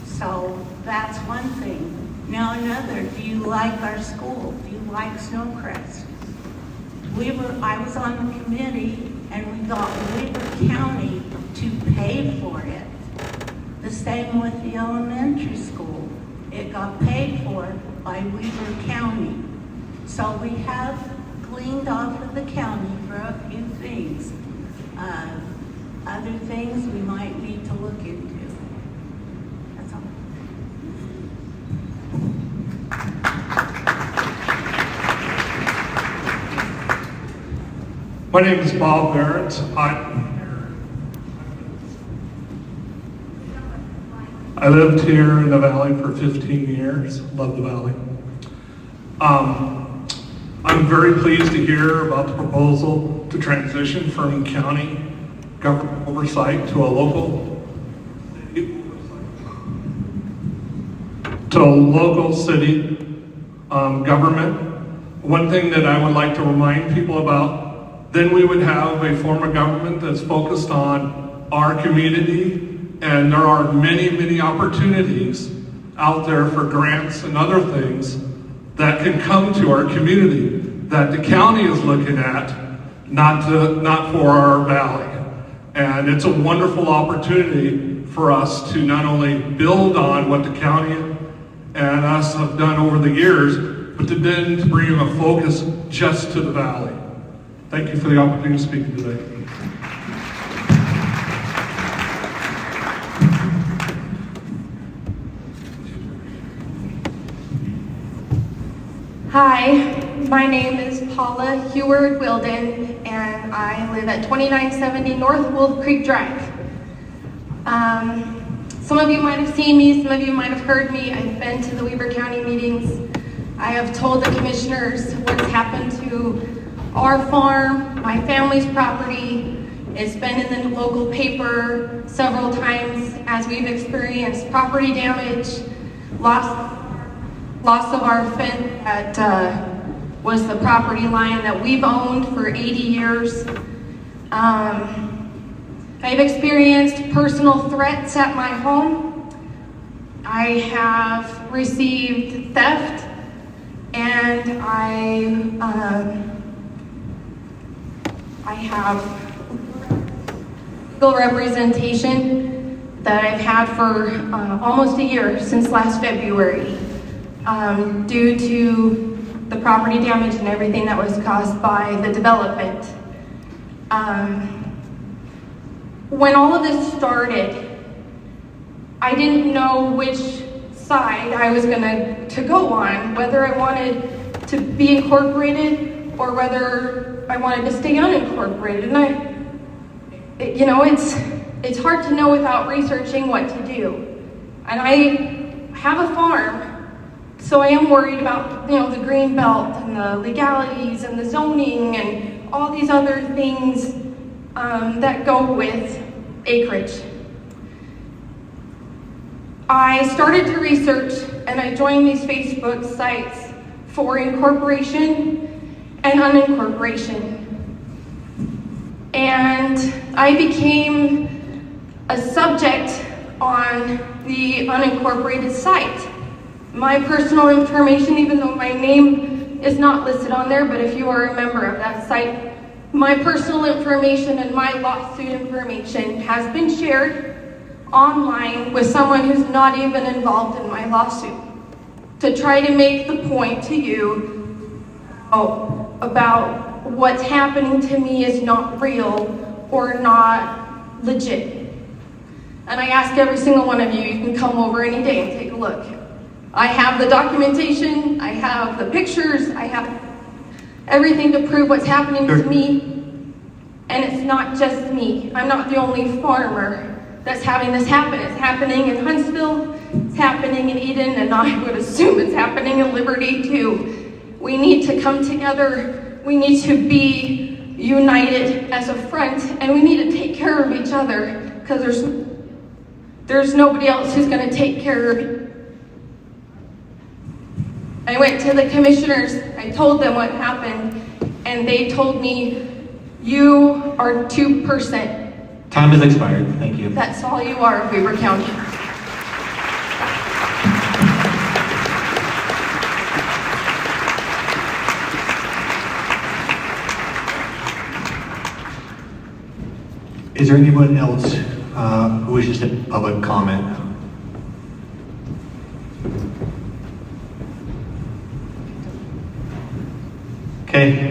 So that's one thing. Now another, do you like our school? Do you like Snowcrest? I was on the committee and we got Weber County to pay for it. The same with the elementary school. It got paid for by Weber County. So we have cleaned off of the county for a few things. Other things we might need to look into. That's all. My name is Bob Barrett. I lived here in the valley for 15 years. Love the valley. I'm very pleased to hear about the proposal to transition from county government oversight to a local city government. One thing that I would like to remind people about, then we would have a form of government that's focused on our community, and there are many, many opportunities out there for grants and other things that can come to our community that the county is looking at, not for our valley. And it's a wonderful opportunity for us to not only build on what the county and us have done over the years, but to then bring a focus just to the valley. Thank you for the opportunity to speak today. Hi, my name is Paula Heward-Wilden, and I live at 2970 North Wolf Creek Drive. Some of you might have seen me, some of you might have heard me. I've been to the Weber County meetings. I have told the commissioners what's happened to our farm, my family's property. It's been in the local paper several times as we've experienced property damage, loss of our fence that was the property line that we've owned for 80 years. I've experienced personal threats at my home. I have received theft, and I have legal representation that I've had for almost a year, since last February. Due to the property damage and everything that was caused by the development. When all of this started, I didn't know which side I was to go on, whether I wanted to be incorporated or whether I wanted to stay unincorporated. And it's hard to know without researching what to do. And I have a farm, so I am worried about, the green belt and the legalities and the zoning and all these other things that go with acreage. I started to research and I joined these Facebook sites for incorporation and unincorporation. And I became a subject on the unincorporated site. My personal information, even though my name is not listed on there, but if you are a member of that site, my personal information and my lawsuit information has been shared online with someone who's not even involved in my lawsuit to try to make the point to you about what's happening to me is not real or not legit. And I ask every single one of you, you can come over any day and take a look. I have the documentation, I have the pictures, I have everything to prove what's happening to me. And it's not just me. I'm not the only farmer that's having this happen. It's happening in Huntsville, it's happening in Eden, and I would assume it's happening in Liberty too. We need to come together. We need to be united as a front, and we need to take care of each other because there's nobody else who's going to take care of it. I went to the commissioners, I told them what happened, and they told me, you are 2%. Time has expired. Thank you. That's all you are, Weber County. Is there anyone else who wishes to public comment? Okay,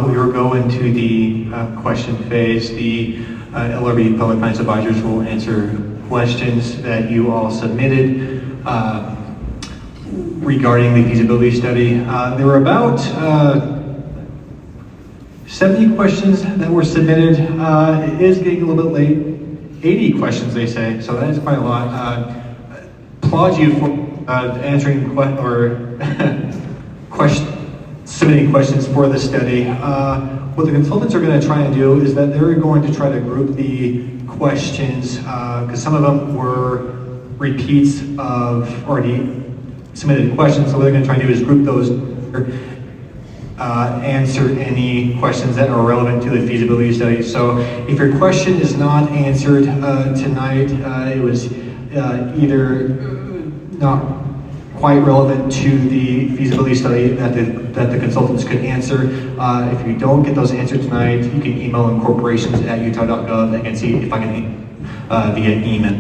we will go into the question phase. The LRB Public Finance Advisors will answer questions that you all submitted regarding the feasibility study. There were about 70 questions that were submitted. It is getting a little bit late. 80 questions, they say, so that is quite a lot. Applaud you for answering submitting questions for the study. What the consultants are going to try and do is that they're going to try to group the questions because some of them were repeats of already submitted questions. So what they're going to try and do is group those, answer any questions that are relevant to the feasibility study. So if your question is not answered tonight, it was either not quite relevant to the feasibility study that the consultants could answer. If you don't get those answered tonight, you can email incorporations@utah.gov. I can see if I can via email.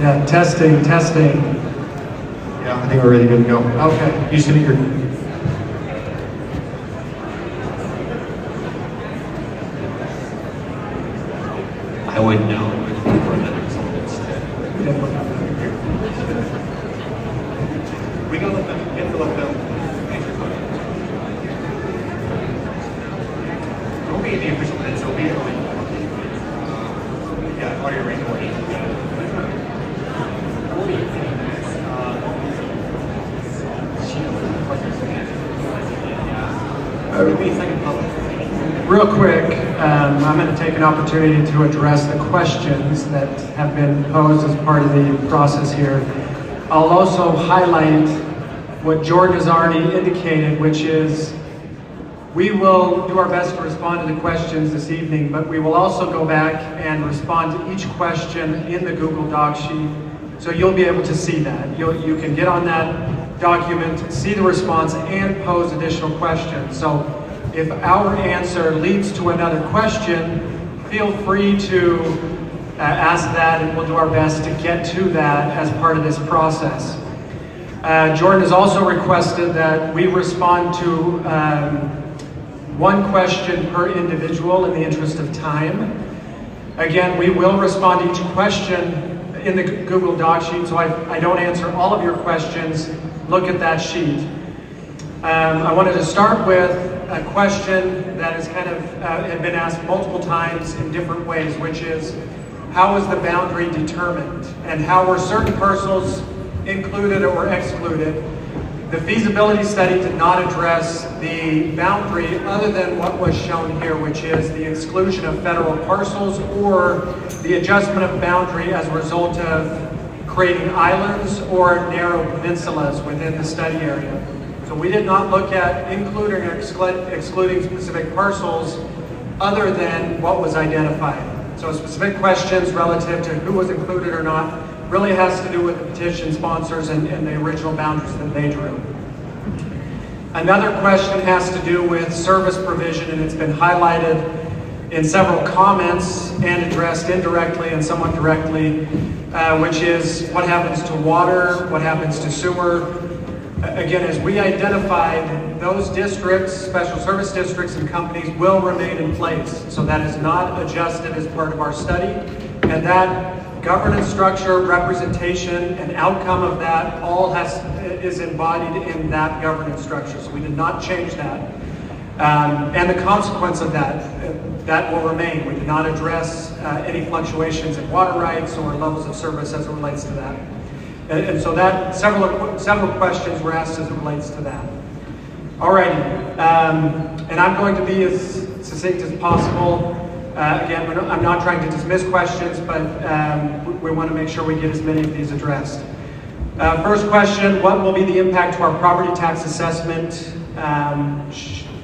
Yeah, testing. Yeah, I think we're ready to go. Okay. You submit your... I would know before the results. We can let them, we have to let them answer questions. It won't be in the official minutes, it'll be in like, yeah, audio recording. It will be in the minutes. It'll be a second public. Real quick, I'm going to take an opportunity to address the questions that have been posed as part of the process here. I'll also highlight what Jordan has already indicated, which is we will do our best to respond to the questions this evening, but we will also go back and respond to each question in the Google Doc sheet, so you'll be able to see that. You can get on that document, see the response, and pose additional questions. So if our answer leads to another question, feel free to ask that, and we'll do our best to get to that as part of this process. Jordan has also requested that we respond to one question per individual in the interest of time. Again, we will respond to each question in the Google Doc sheet, so I don't answer all of your questions. Look at that sheet. I wanted to start with a question that has kind of had been asked multiple times in different ways, which is, how is the boundary determined? And how were certain parcels included or excluded? The feasibility study did not address the boundary other than what was shown here, which is the exclusion of federal parcels or the adjustment of boundary as a result of creating islands or narrow peninsulas within the study area. So we did not look at including or excluding specific parcels other than what was identified. So specific questions relative to who was included or not really has to do with the petition sponsors and the original boundaries that they drew. Another question has to do with service provision, and it's been highlighted in several comments and addressed indirectly and somewhat directly, which is what happens to water, what happens to sewer. Again, as we identified, those districts, special service districts and companies will remain in place. So that is not adjusted as part of our study. And that governance structure, representation, and outcome of that all is embodied in that governance structure. So we did not change that. And the consequence of that will remain. We did not address any fluctuations in water rights or levels of service as it relates to that. And so that several questions were asked as it relates to that. Alrighty, and I'm going to be as succinct as possible. Again, I'm not trying to dismiss questions, but we want to make sure we get as many of these addressed. First question, what will be the impact to our property tax assessment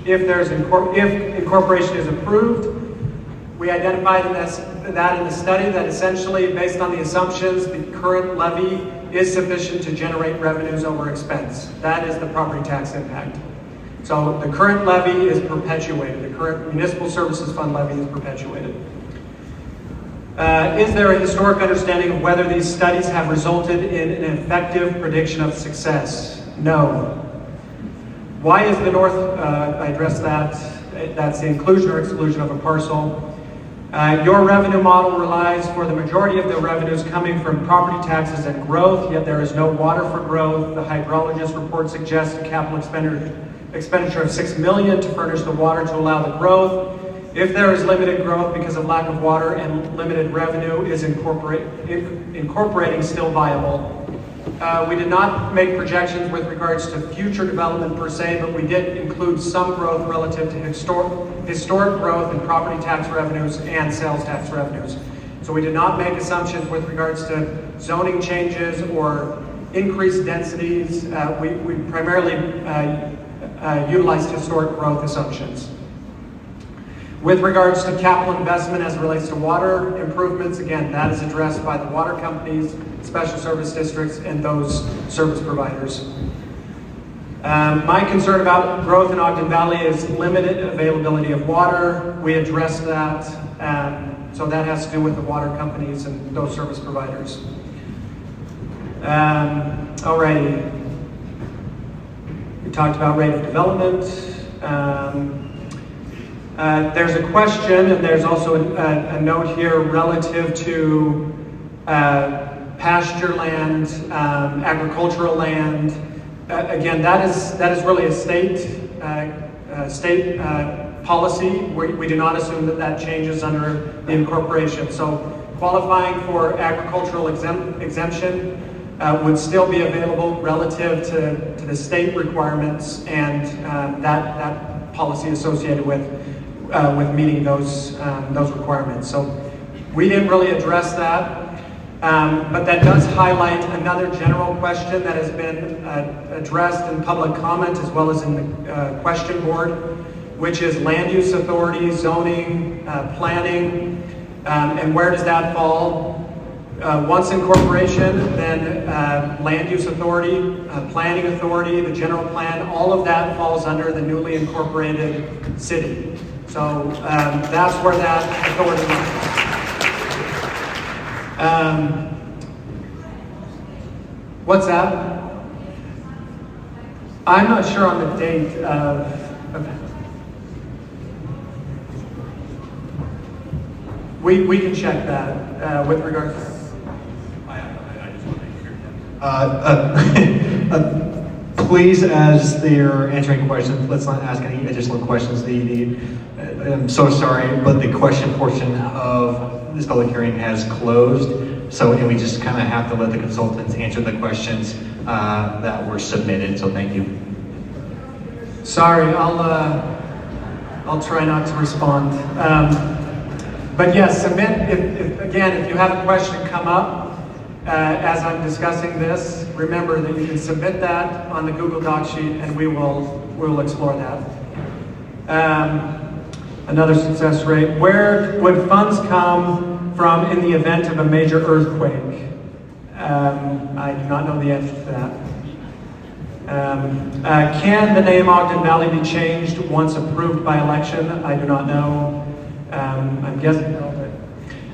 if incorporation is approved? We identified that in the study that essentially, based on the assumptions, the current levy is sufficient to generate revenues over expense. That is the property tax impact. So the current levy is perpetuated. The current municipal services fund levy is perpetuated. Is there a historic understanding of whether these studies have resulted in an effective prediction of success? No. Why is the North, I addressed that, that's the inclusion or exclusion of a parcel. Your revenue model relies for the majority of the revenues coming from property taxes and growth, yet there is no water for growth. The hydrologist report suggests a capital expenditure of $6 million to furnish the water to allow the growth. If there is limited growth because of lack of water and limited revenue, is incorporating still viable? We did not make projections with regards to future development per se, but we did include some growth relative to historic growth in property tax revenues and sales tax revenues. So we did not make assumptions with regards to zoning changes or increased densities. We primarily utilized historic growth assumptions. With regards to capital investment as it relates to water improvements, again, that is addressed by the water companies, special service districts, and those service providers. My concern about growth in Ogden Valley is limited availability of water. We addressed that, so that has to do with the water companies and those service providers. Alrighty. We talked about rate of development. There's a question, and there's also a note here relative to pasture land, agricultural land. Again, that is really a state policy. We do not assume that changes under the incorporation. So qualifying for agricultural exemption would still be available relative to the state requirements and that policy associated with meeting those requirements. So we didn't really address that. But that does highlight another general question that has been addressed in public comment as well as in the question board, which is land use authority, zoning, planning, and where does that fall? Once incorporation, then land use authority, planning authority, the general plan, all of that falls under the newly incorporated city. So that's where that authority is. What's that? I'm not sure on the date of we can check that with regards to Please, as they're answering questions, let's not ask any additional questions. I'm so sorry, but the question portion of this public hearing has closed. So, and we just kind of have to let the consultants answer the questions that were submitted. So, thank you. Sorry, I'll try not to respond. But yes, submit if you have a question come up as I'm discussing this. Remember that you can submit that on the Google Doc sheet, and we will explore that. Another success rate. Where would funds come from in the event of a major earthquake? I do not know the answer to that. Can the name Ogden Valley be changed once approved by election? I do not know. I'm guessing no,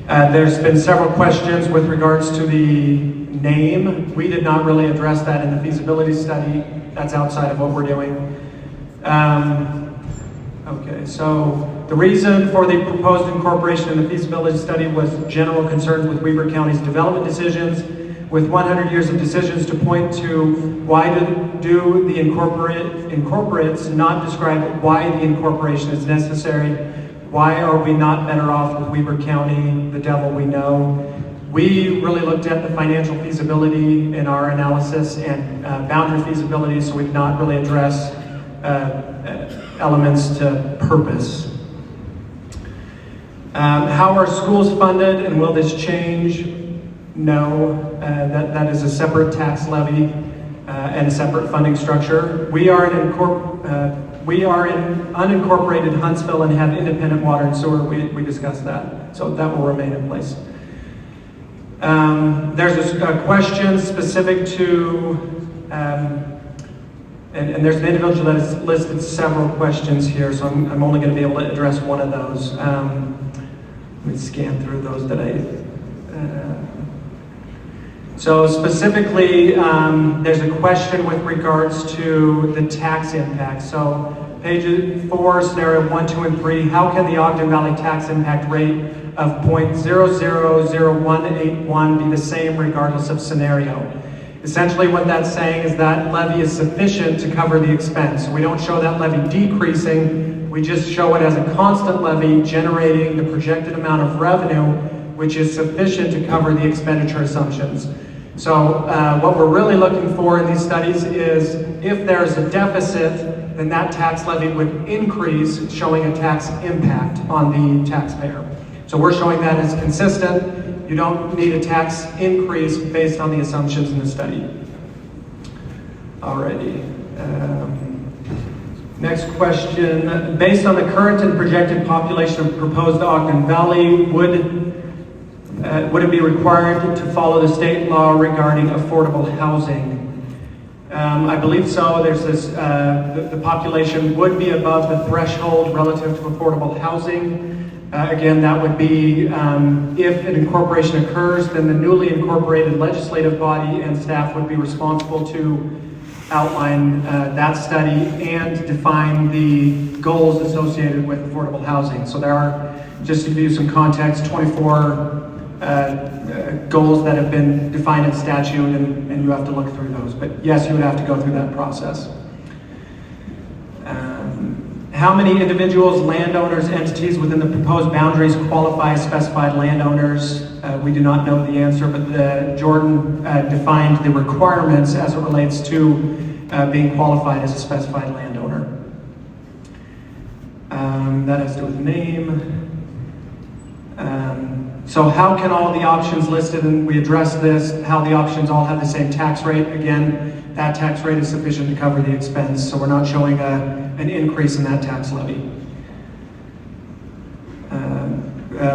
but there's been several questions with regards to the name. We did not really address that in the feasibility study. That's outside of what we're doing. Okay, so the reason for the proposed incorporation in the feasibility study was general concerns with Weber County's development decisions. With 100 years of decisions to point to, why do the incorporates not describe why the incorporation is necessary? Why are we not better off with Weber County, the devil we know? We really looked at the financial feasibility in our analysis and boundary feasibility, so we've not really addressed elements to purpose. How are schools funded, and will this change? No, that is a separate tax levy and a separate funding structure. We are in unincorporated Huntsville and have independent water and sewer. We discussed that, so that will remain in place. There's a question specific to, and there's an individual that has listed several questions here, so I'm only going to be able to address one of those. Let me scan through those that So specifically, there's a question with regards to the tax impact. So page 4, scenario 1, 2, and 3, how can the Ogden Valley tax impact rate of 0.000181 be the same regardless of scenario? Essentially what that's saying is that levy is sufficient to cover the expense. We don't show that levy decreasing, we just show it as a constant levy generating the projected amount of revenue which is sufficient to cover the expenditure assumptions. So what we're really looking for in these studies is if there's a deficit, then that tax levy would increase, showing a tax impact on the taxpayer. So we're showing that as consistent. You don't need a tax increase based on the assumptions in the study. Alrighty. Next question. Based on the current and projected population of proposed Ogden Valley, would it be required to follow the state law regarding affordable housing? I believe so. There's this, the population would be above the threshold relative to affordable housing. Again, that would be if an incorporation occurs, then the newly incorporated legislative body and staff would be responsible to outline that study and define the goals associated with affordable housing. So there are, just to give you some context, 24 goals that have been defined in statute, and you have to look through those. But yes, you would have to go through that process. How many individuals, landowners, entities within the proposed boundaries qualify as specified landowners? We do not know the answer, but Jordan defined the requirements as it relates to being qualified as a specified landowner. That has to do with name. So how can all the options listed, and we addressed this, how the options all have the same tax rate? Again, that tax rate is sufficient to cover the expense, so we're not showing an increase in that tax levy.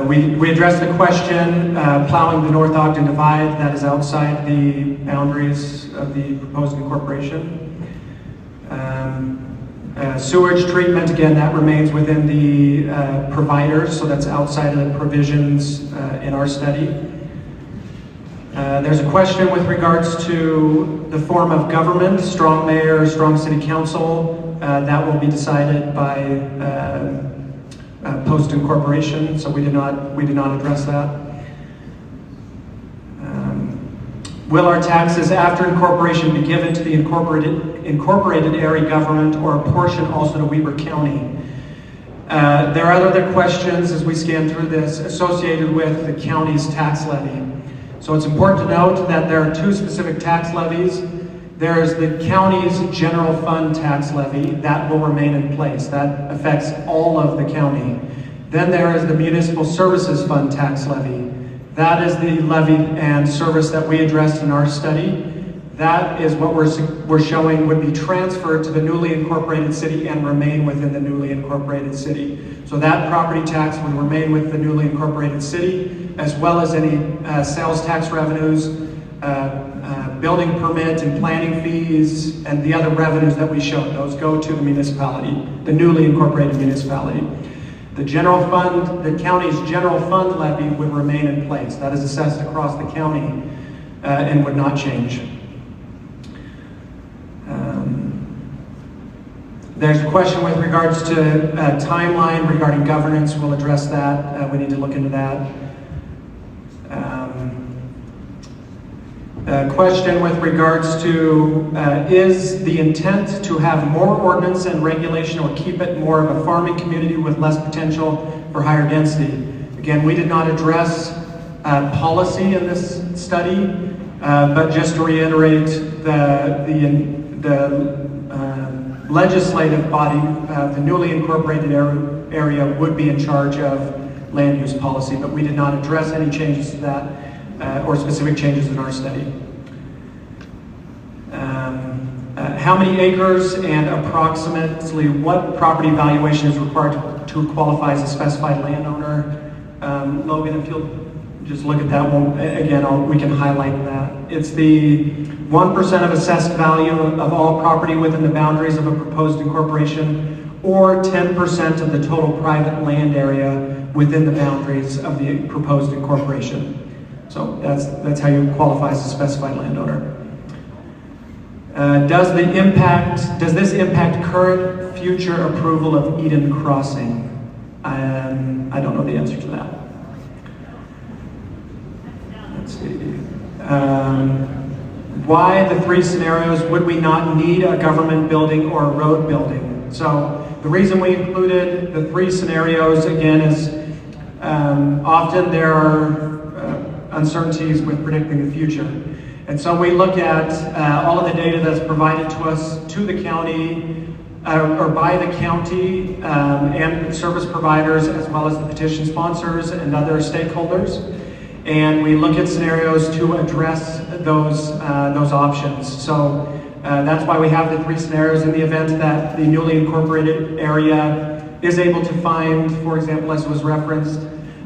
We addressed the question, plowing the North Ogden Divide, that is outside the boundaries of the proposed incorporation. Sewage treatment, again, that remains within the providers, so that's outside of the provisions in our study. There's a question with regards to the form of government, strong mayor, strong city council. That will be decided by post-incorporation, so we did not address that. Will our taxes after incorporation be given to the incorporated area government or a portion also to Weber County? There are other questions as we scan through this associated with the county's tax levy. So it's important to note that there are two specific tax levies. There's the county's general fund tax levy that will remain in place. That affects all of the county. Then there is the municipal services fund tax levy. That is the levy and service that we addressed in our study. That is what we're showing would be transferred to the newly incorporated city and remain within the newly incorporated city. So that property tax would remain with the newly incorporated city, as well as any sales tax revenues, building permit and planning fees, and the other revenues that we showed. Those go to the municipality, the newly incorporated municipality. The general fund, the county's general fund levy would remain in place. That is assessed across the county and would not change. There's a question with regards to timeline regarding governance. We'll address that. We need to look into that. A question with regards to is the intent to have more ordinance and regulation or keep it more of a farming community with less potential for higher density? Again, we did not address policy in this study, but just to reiterate, the legislative body, the newly incorporated area would be in charge of land use policy, but we did not address any changes to that or specific changes in our study. How many acres and approximately what property valuation is required to qualify as a specified landowner? Logan, if you'll just look at that one, again, we can highlight that. It's the 1% of assessed value of all property within the boundaries of a proposed incorporation, or 10% of the total private land area within the boundaries of the proposed incorporation. So that's how you qualify as a specified landowner. Does this impact current, future approval of Eden Crossing? I don't know the answer to that. Let's see. Why the three scenarios? Would we not need a government building or a road building? So the reason we included the three scenarios, again, is often there are uncertainties with predicting the future. And so we look at all of the data that's provided to us to the county or by the county and service providers, as well as the petition sponsors and other stakeholders. And we look at scenarios to address those options. So that's why we have the three scenarios. In the event that the newly incorporated area is able to find, for example, as was referenced,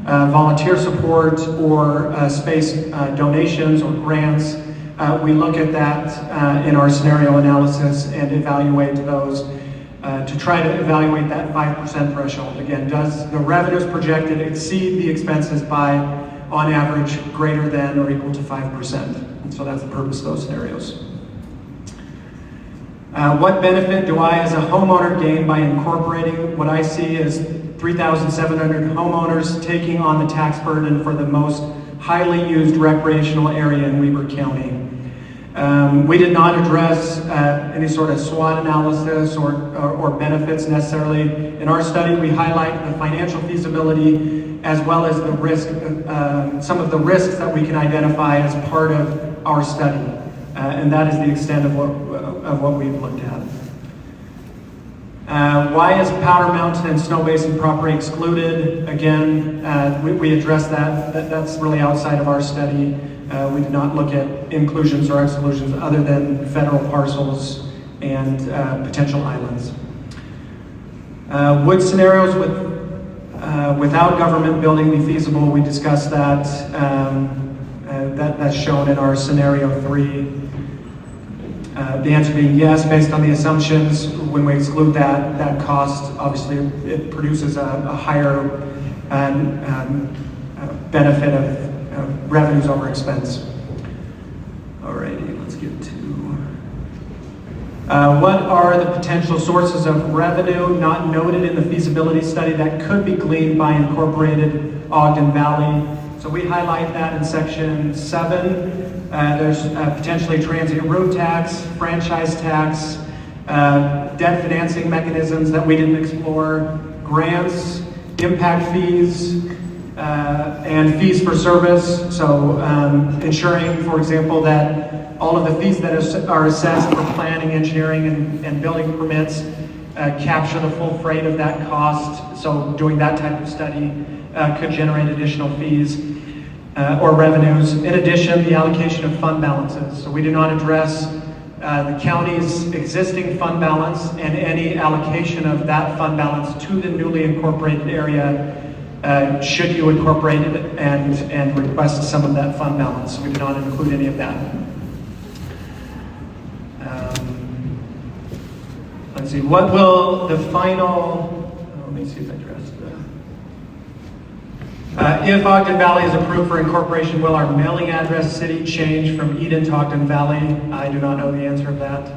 volunteer support or space donations or grants, we look at that in our scenario analysis and evaluate those to try to evaluate that 5% threshold. Again, does the revenues projected exceed the expenses by, on average, greater than or equal to 5%? And so that's the purpose of those scenarios. What benefit do I as a homeowner gain by incorporating? What I see is 3,700 homeowners taking on the tax burden for the most highly used recreational area in Weber County. We did not address any sort of SWOT analysis or benefits necessarily. In our study, we highlight the financial feasibility as well as the risk, some of the risks that we can identify as part of our study. And that is the extent of what we've looked at. Why is Powder Mountain and Snow Basin property excluded? Again, we addressed that. That's really outside of our study. We did not look at inclusions or exclusions other than federal parcels and potential islands. Would scenarios without government building be feasible? We discussed that. That's shown in our scenario 3. The answer being yes, based on the assumptions. When we exclude that cost, obviously it produces a higher benefit of revenues over expense. Alrighty, let's get to what are the potential sources of revenue not noted in the feasibility study that could be gleaned by incorporated Ogden Valley? So we highlight that in section 7. There's potentially transient room tax, franchise tax, debt financing mechanisms that we didn't explore, grants, impact fees, and fees for service. So ensuring, for example, that all of the fees that are assessed for planning, engineering, and building permits capture the full freight of that cost. So doing that type of study could generate additional fees or revenues. In addition, the allocation of fund balances. So we do not address the county's existing fund balance and any allocation of that fund balance to the newly incorporated area should you incorporate it and request some of that fund balance. So we do not include any of that. Let's see, what will the final, let me see if I addressed that. If Ogden Valley is approved for incorporation, will our mailing address city change from Eden to Ogden Valley? I do not know the answer of that.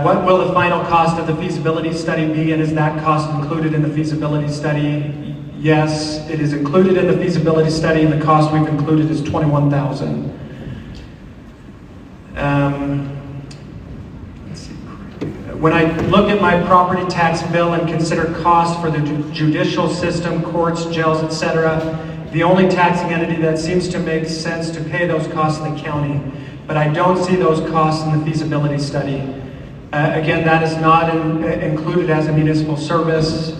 What will the final cost of the feasibility study be, and is that cost included in the feasibility study? Yes, it is included in the feasibility study, and the cost we've included is $21,000. When I look at my property tax bill and consider costs for the judicial system, courts, jails, etc., the only taxing entity that seems to make sense to pay those costs is the county. But I don't see those costs in the feasibility study. Again, that is not included as a municipal service.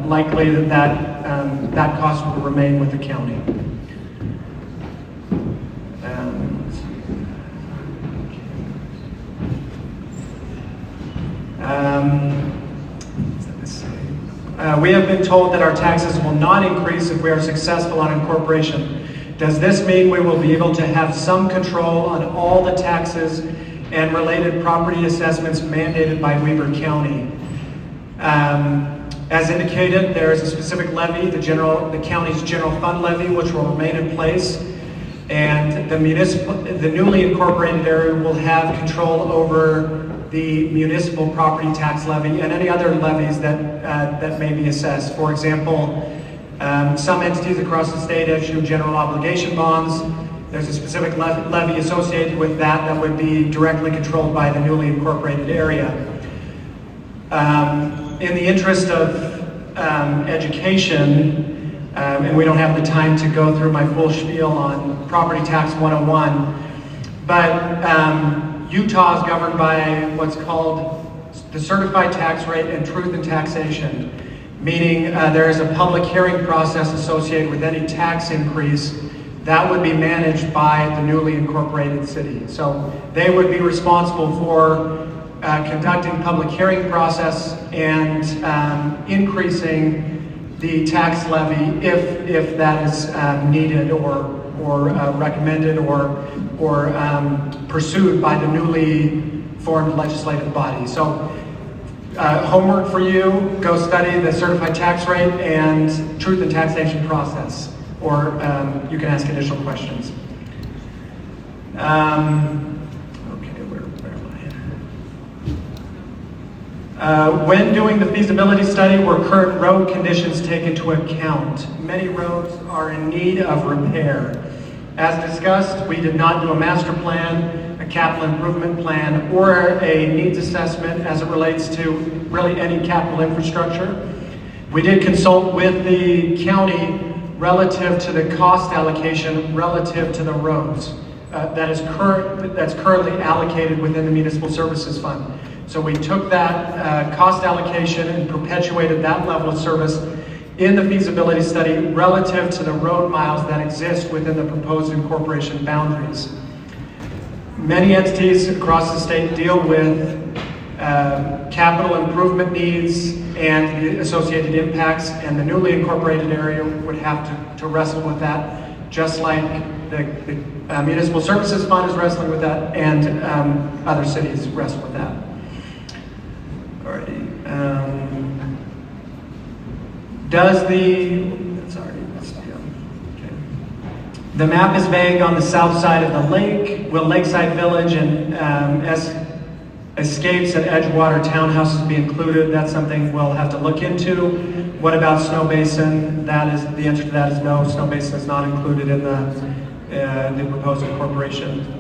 Likely that cost will remain with the county. We have been told that our taxes will not increase if we are successful on incorporation. Does this mean we will be able to have some control on all the taxes and related property assessments mandated by Weber County? As indicated, there is a specific levy, the county's general fund levy, which will remain in place, and the newly incorporated area will have control over the municipal property tax levy and any other levies that may be assessed. For example, some entities across the state issue general obligation bonds. There's a specific levy associated with that would be directly controlled by the newly incorporated area. In the interest of education, and we don't have the time to go through my full spiel on Property Tax 101, but Utah is governed by what's called the certified tax rate and truth in taxation, meaning there is a public hearing process associated with any tax increase that would be managed by the newly incorporated city. So they would be responsible for conducting public hearing process and increasing the tax levy if that is needed or recommended or pursued by the newly formed legislative body. So Homework for you, go study the certified tax rate and truth in taxation process, or you can ask additional questions. When doing the feasibility study, were current road conditions taken into account? Many roads are in need of repair. As discussed, we did not do a master plan, a capital improvement plan, or a needs assessment as it relates to really any capital infrastructure. We did consult with the county relative to the cost allocation relative to the roads that's currently allocated within the Municipal Services Fund. So we took that cost allocation and perpetuated that level of service in the feasibility study relative to the road miles that exist within the proposed incorporation boundaries. Many entities across the state deal with capital improvement needs and the associated impacts, and the newly incorporated area would have to wrestle with that, just like the Municipal Services Fund is wrestling with that, and other cities wrestle with that. Alrighty. The map is vague on the south side of the lake. Will Lakeside Village and escapes at Edgewater townhouses be included? That's something we'll have to look into. What about Snow Basin? The answer to that is no. Snow Basin is not included in the proposed incorporation.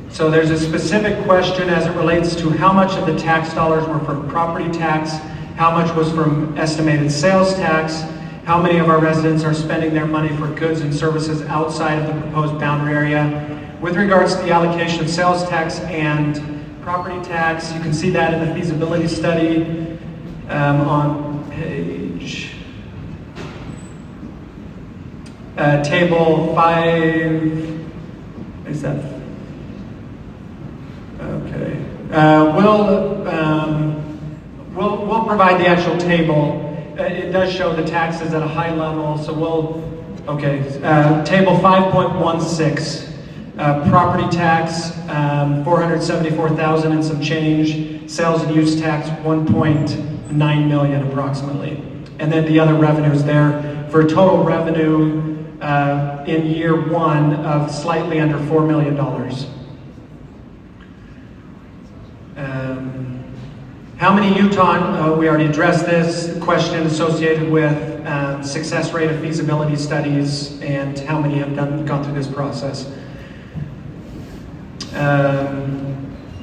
So there's a specific question as it relates to how much of the tax dollars were from property tax, how much was from estimated sales tax, how many of our residents are spending their money for goods and services outside of the proposed boundary area. With regards to the allocation of sales tax and property tax, you can see that in the feasibility study on page table 5. Is that? Okay. We'll provide the actual table. It does show the taxes at a high level, so table 5.16. Property tax, $474,000 and some change. Sales and use tax, $1.9 million approximately. And then the other revenues there for a total revenue in year one of slightly under $4 million. How many Utah, we already addressed this question associated with success rate of feasibility studies and how many have gone through this process.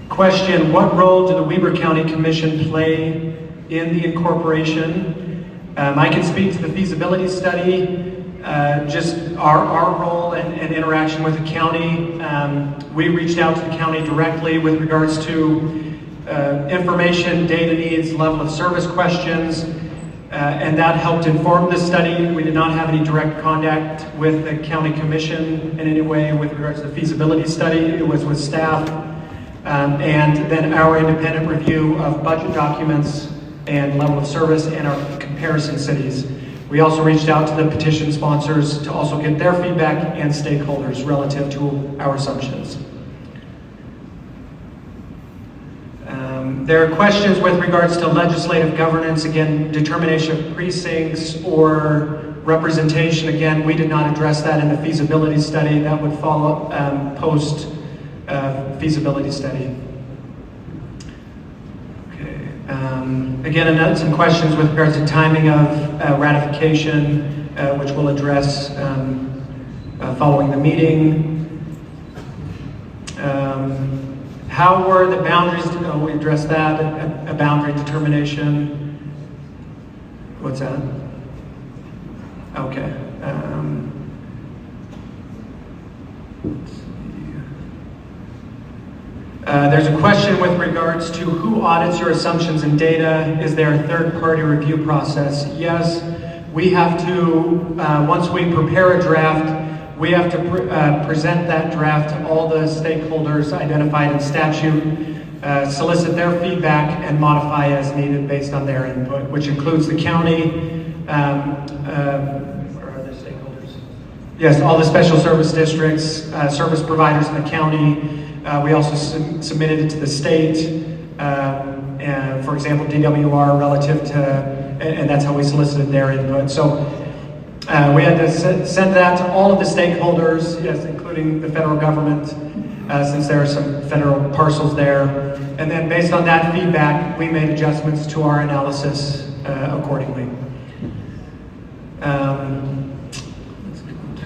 Question, what role did the Weber County Commission play in the incorporation? I can speak to the feasibility study, just our role and interaction with the county. We reached out to the county directly with regards to information, data needs, level of service questions, and that helped inform the study. We did not have any direct contact with the county commission in any way with regards to the feasibility study. It was with staff, and then our independent review of budget documents and level of service and our comparison cities. We also reached out to the petition sponsors to also get their feedback and stakeholders relative to our assumptions. There are questions with regards to legislative governance, again, determination of precincts or representation. Again, we did not address that in the feasibility study. That would follow post feasibility study. Okay. Again, some questions with regards to timing of ratification, which we'll address following the meeting. How were the boundaries, we addressed that, a boundary determination. What's that? Okay. Let's see. There's a question with regards to who audits your assumptions and data. Is there a third-party review process? Yes, we have to, once we prepare a draft, we have to present that draft to all the stakeholders identified in statute, solicit their feedback, and modify as needed based on their input, which includes the county, or other stakeholders. Yes, all the special service districts, service providers in the county. We also submitted it to the state. And for example, DWR relative to, and that's how we solicited their input. So we had to send that to all of the stakeholders, yes, including the federal government, since there are some federal parcels there. And then based on that feedback, we made adjustments to our analysis accordingly. Let's go to,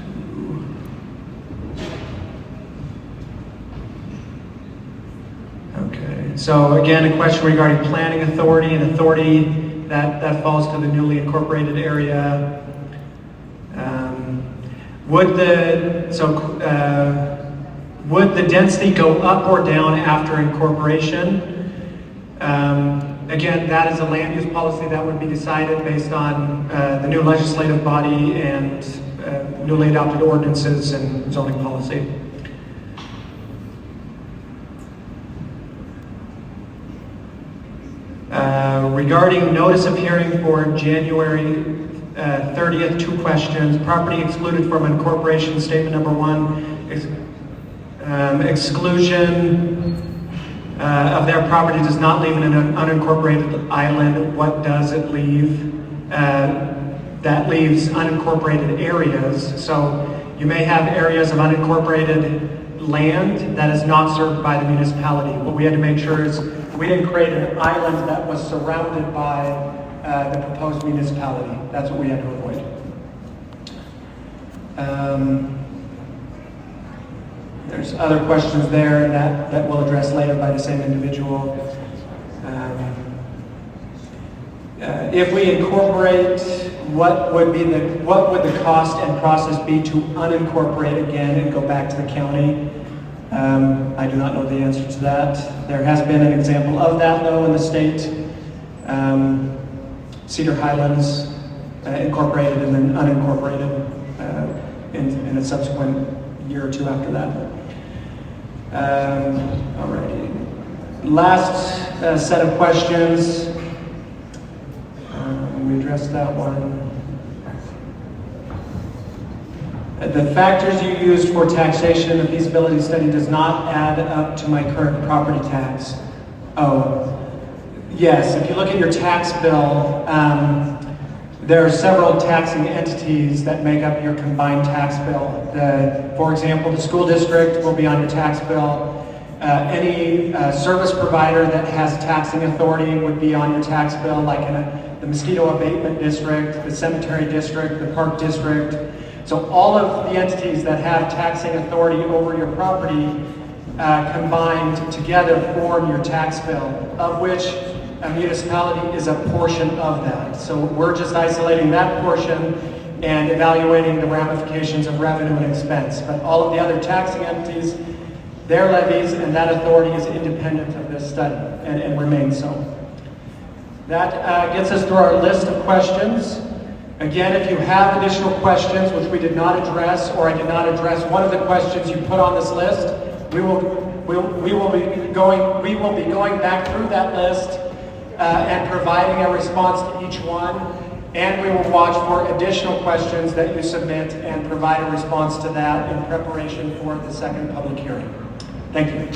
okay, so again, a question regarding planning authority and authority that falls to the newly incorporated area. Would the density go up or down after incorporation? Again, that is a land use policy that would be decided based on the new legislative body and newly adopted ordinances and zoning policy. Regarding notice of hearing for January 30th, 2 questions. Property excluded from incorporation, statement number 1. Exclusion of their property does not leave in an unincorporated island. What does it leave? That leaves unincorporated areas. So you may have areas of unincorporated land that is not served by the municipality. What we had to make sure is we didn't create an island that was surrounded by the proposed municipality. That's what we had to avoid. There's other questions there that we'll address later by the same individual. If we incorporate, what would the cost and process be to unincorporate again and go back to the county? I do not know the answer to that. There has been an example of that though in the state. Cedar Highlands incorporated and then unincorporated in a subsequent year or two after that. Alrighty. Last set of questions. We addressed that one. The factors you used for taxation in the feasibility study does not add up to my current property tax. Oh, yes, if you look at your tax bill, there are several taxing entities that make up your combined tax bill. For example, the school district will be on your tax bill. Any service provider that has taxing authority would be on your tax bill, like in the mosquito abatement district, the cemetery district, the park district. So all of the entities that have taxing authority over your property combined together form your tax bill, of which a municipality is a portion of that. So we're just isolating that portion and evaluating the ramifications of revenue and expense. But all of the other taxing entities, their levies and that authority is independent of this study and remains so. That gets us through our list of questions. Again, if you have additional questions which we did not address or I did not address one of the questions you put on this list, we will be going back through that list and providing a response to each one, and we will watch for additional questions that you submit and provide a response to that in preparation for the second public hearing. Thank you.